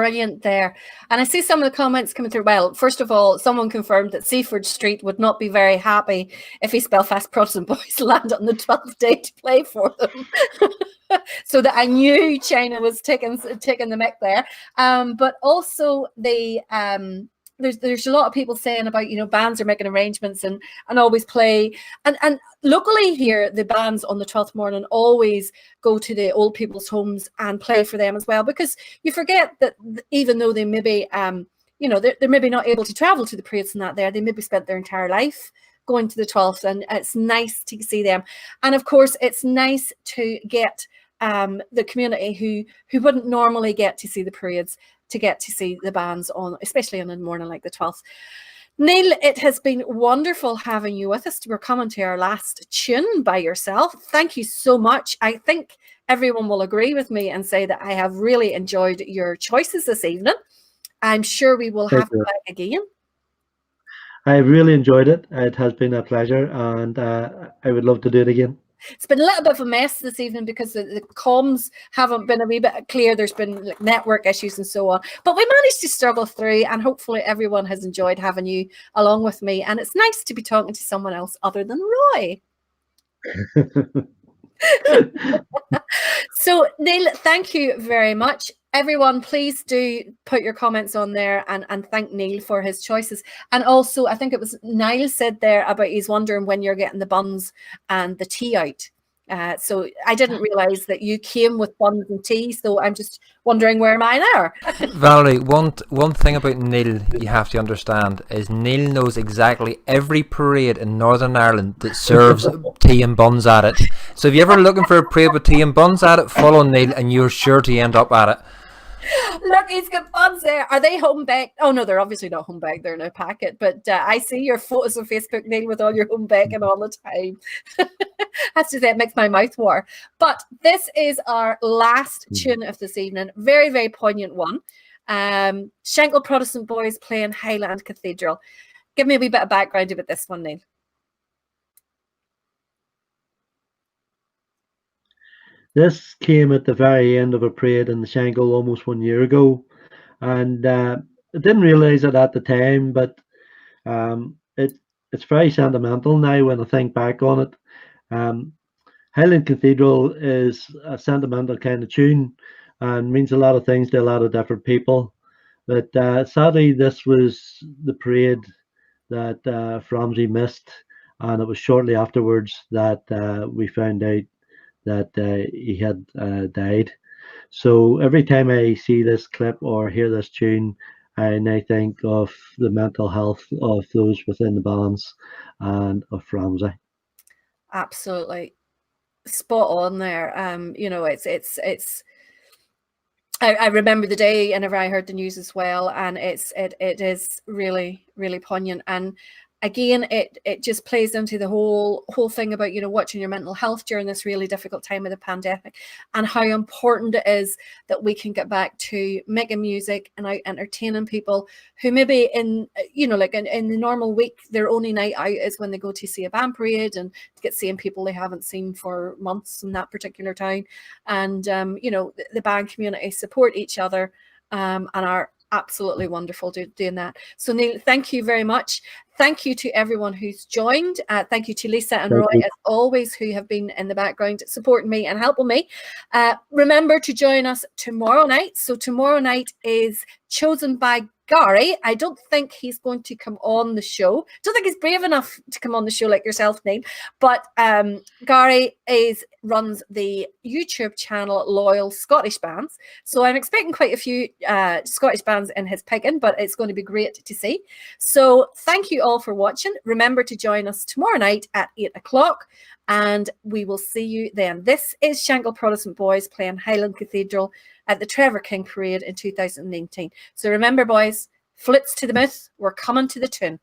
brilliant there. And I see some of the comments coming through. Well, first of all, someone confirmed that Seaford Street would not be very happy if East Belfast Protestant boys land on the 12th day to play for them. So that I knew China was taking the mick there. But also there's a lot of people saying about, bands are making arrangements and always play. And locally here, the bands on the 12th morning always go to the old people's homes and play for them as well, because you forget that even though they maybe, they're maybe not able to travel to the parades and that there, they maybe spent their entire life going to the 12th, and it's nice to see them. And of course, it's nice to get the community who wouldn't normally get to see the parades to get to see the bands on, especially on a morning like the 12th. Neil, it has been wonderful having you with us. We're coming to our last tune by yourself. Thank you so much. I think everyone will agree with me and say that I have really enjoyed your choices this evening. I'm sure we will have you back again. I really enjoyed it. It has been a pleasure, and I would love to do it again. It's been a little bit of a mess this evening because the comms haven't been a wee bit clear. There's been network issues and so on. But we managed to struggle through, and hopefully everyone has enjoyed having you along with me. And it's nice to be talking to someone else other than Roy. So, Neil, thank you very much. Everyone, please do put your comments on there and thank Neil for his choices. And also, I think it was Niall said there about he's wondering when you're getting the buns and the tea out. So I didn't realise that you came with buns and tea, so I'm just wondering where mine are. Valerie, one thing about Neil you have to understand is Neil knows exactly every parade in Northern Ireland that serves tea and buns at it. So if you're ever looking for a parade with tea and buns at it, follow Neil and you're sure to end up at it. Look, he's got buns there. Are they home baked? Oh no, they're obviously not home baked. They're in a packet. But I see your photos on Facebook, Neil, with all your home baking all the time. Has to say, it makes my mouth water. But this is our last tune of this evening. Very, very poignant one. Shankill Protestant Boys playing Highland Cathedral. Give me a wee bit of background about this one, Neil. This came at the very end of a parade in the Shankill almost 1 year ago, and I didn't realise it at the time, but it's very sentimental now when I think back on it. Highland Cathedral is a sentimental kind of tune and means a lot of things to a lot of different people. But sadly, this was the parade that Fromsey missed, and it was shortly afterwards that we found out that he had died. So every time I see this clip or hear this tune, I now think of the mental health of those within the bands and of Fromsey. Absolutely spot on there. It's I remember the day whenever I heard the news as well, and it is really, really poignant. And again, it just plays into the whole thing about, watching your mental health during this really difficult time of the pandemic, and how important it is that we can get back to making music and out entertaining people who maybe in the normal week, their only night out is when they go to see a band parade and get seeing people they haven't seen for months in that particular town. And, the band community support each other and are absolutely wonderful doing that. So Neil, thank you very much. Thank you to everyone who's joined. Thank you to Lisa and Roy, as always, who have been in the background supporting me and helping me. Remember to join us tomorrow night. So tomorrow night is chosen by Gary. I don't think he's going to come on the show. Don't think he's brave enough to come on the show like yourself, Neil. But Gary runs the YouTube channel Loyal Scottish Bands. So I'm expecting quite a few Scottish bands in his picking, but it's going to be great to see. So thank you all for watching. Remember to join us tomorrow night at 8 o'clock, and we will see you then. This is Shankill Protestant Boys playing Highland Cathedral at the Trevor King Parade in 2019. So remember, boys, flits to the myth, we're coming to the tune.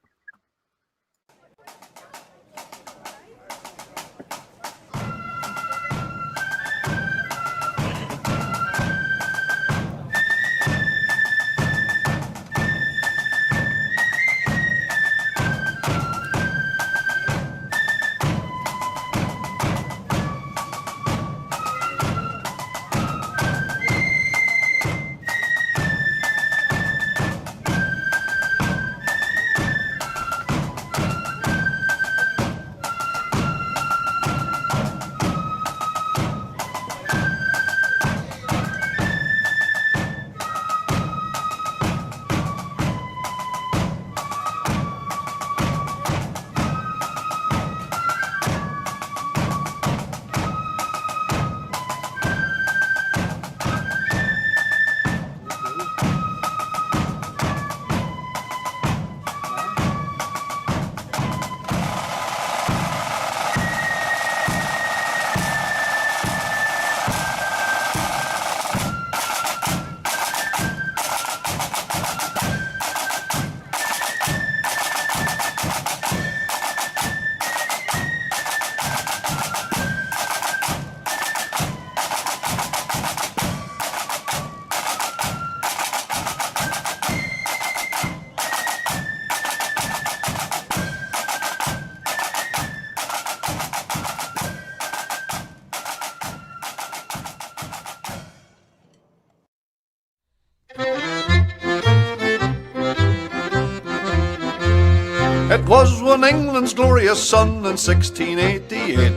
It was when England's glorious sun in 1688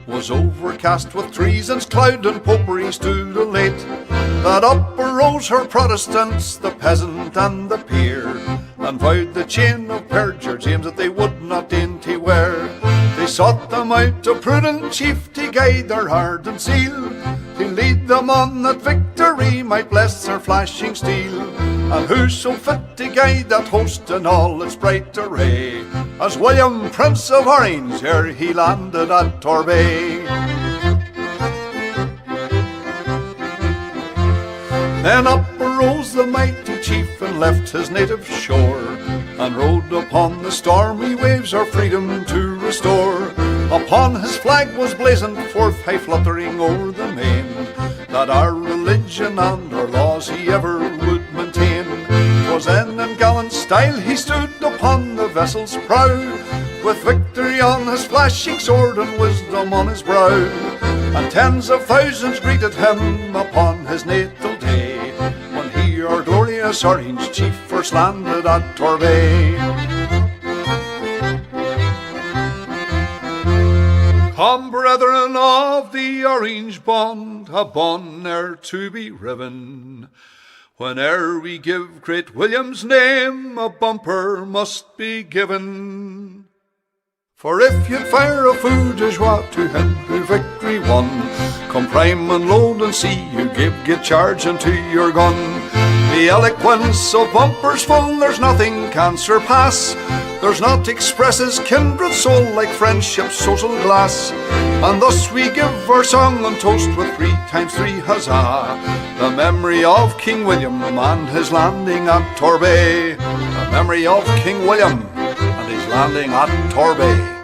was overcast with treason's cloud and popery stood elate, that up arose her Protestants, the peasant and the peer, and vowed the chain of perjure, James, that they would not dainty wear. They sought them out a prudent chief to guide their ardent zeal, to lead them on that victory might bless their flashing steel. And who so fit to guide that host in all its bright array as William, Prince of Orange, ere he landed at Torbay? Then up arose the mighty chief and left his native shore, and rode upon the stormy waves our freedom to restore. Upon his flag was blazoned forth, high fluttering o'er the main, that our religion and our laws he ever would maintain. 'Twas then in gallant style he stood upon the vessel's prow, with victory on his flashing sword and wisdom on his brow. And tens of thousands greeted him upon his natal day, when he, our glorious Orange chief, first landed at Torbay. Come, brethren of the Orange bond, a bond ne'er to be riven. Whene'er we give great William's name, a bumper must be given. For if you'd fire a feu de joie to him who victory won, come prime and load and see you give charge unto your gun. The eloquence of bumpers full, there's nothing can surpass. There's not expresses kindred soul like friendship's social glass. And thus we give our song and toast with 3 times 3 huzzah, the memory of King William and his landing at Torbay. The memory of King William and his landing at Torbay.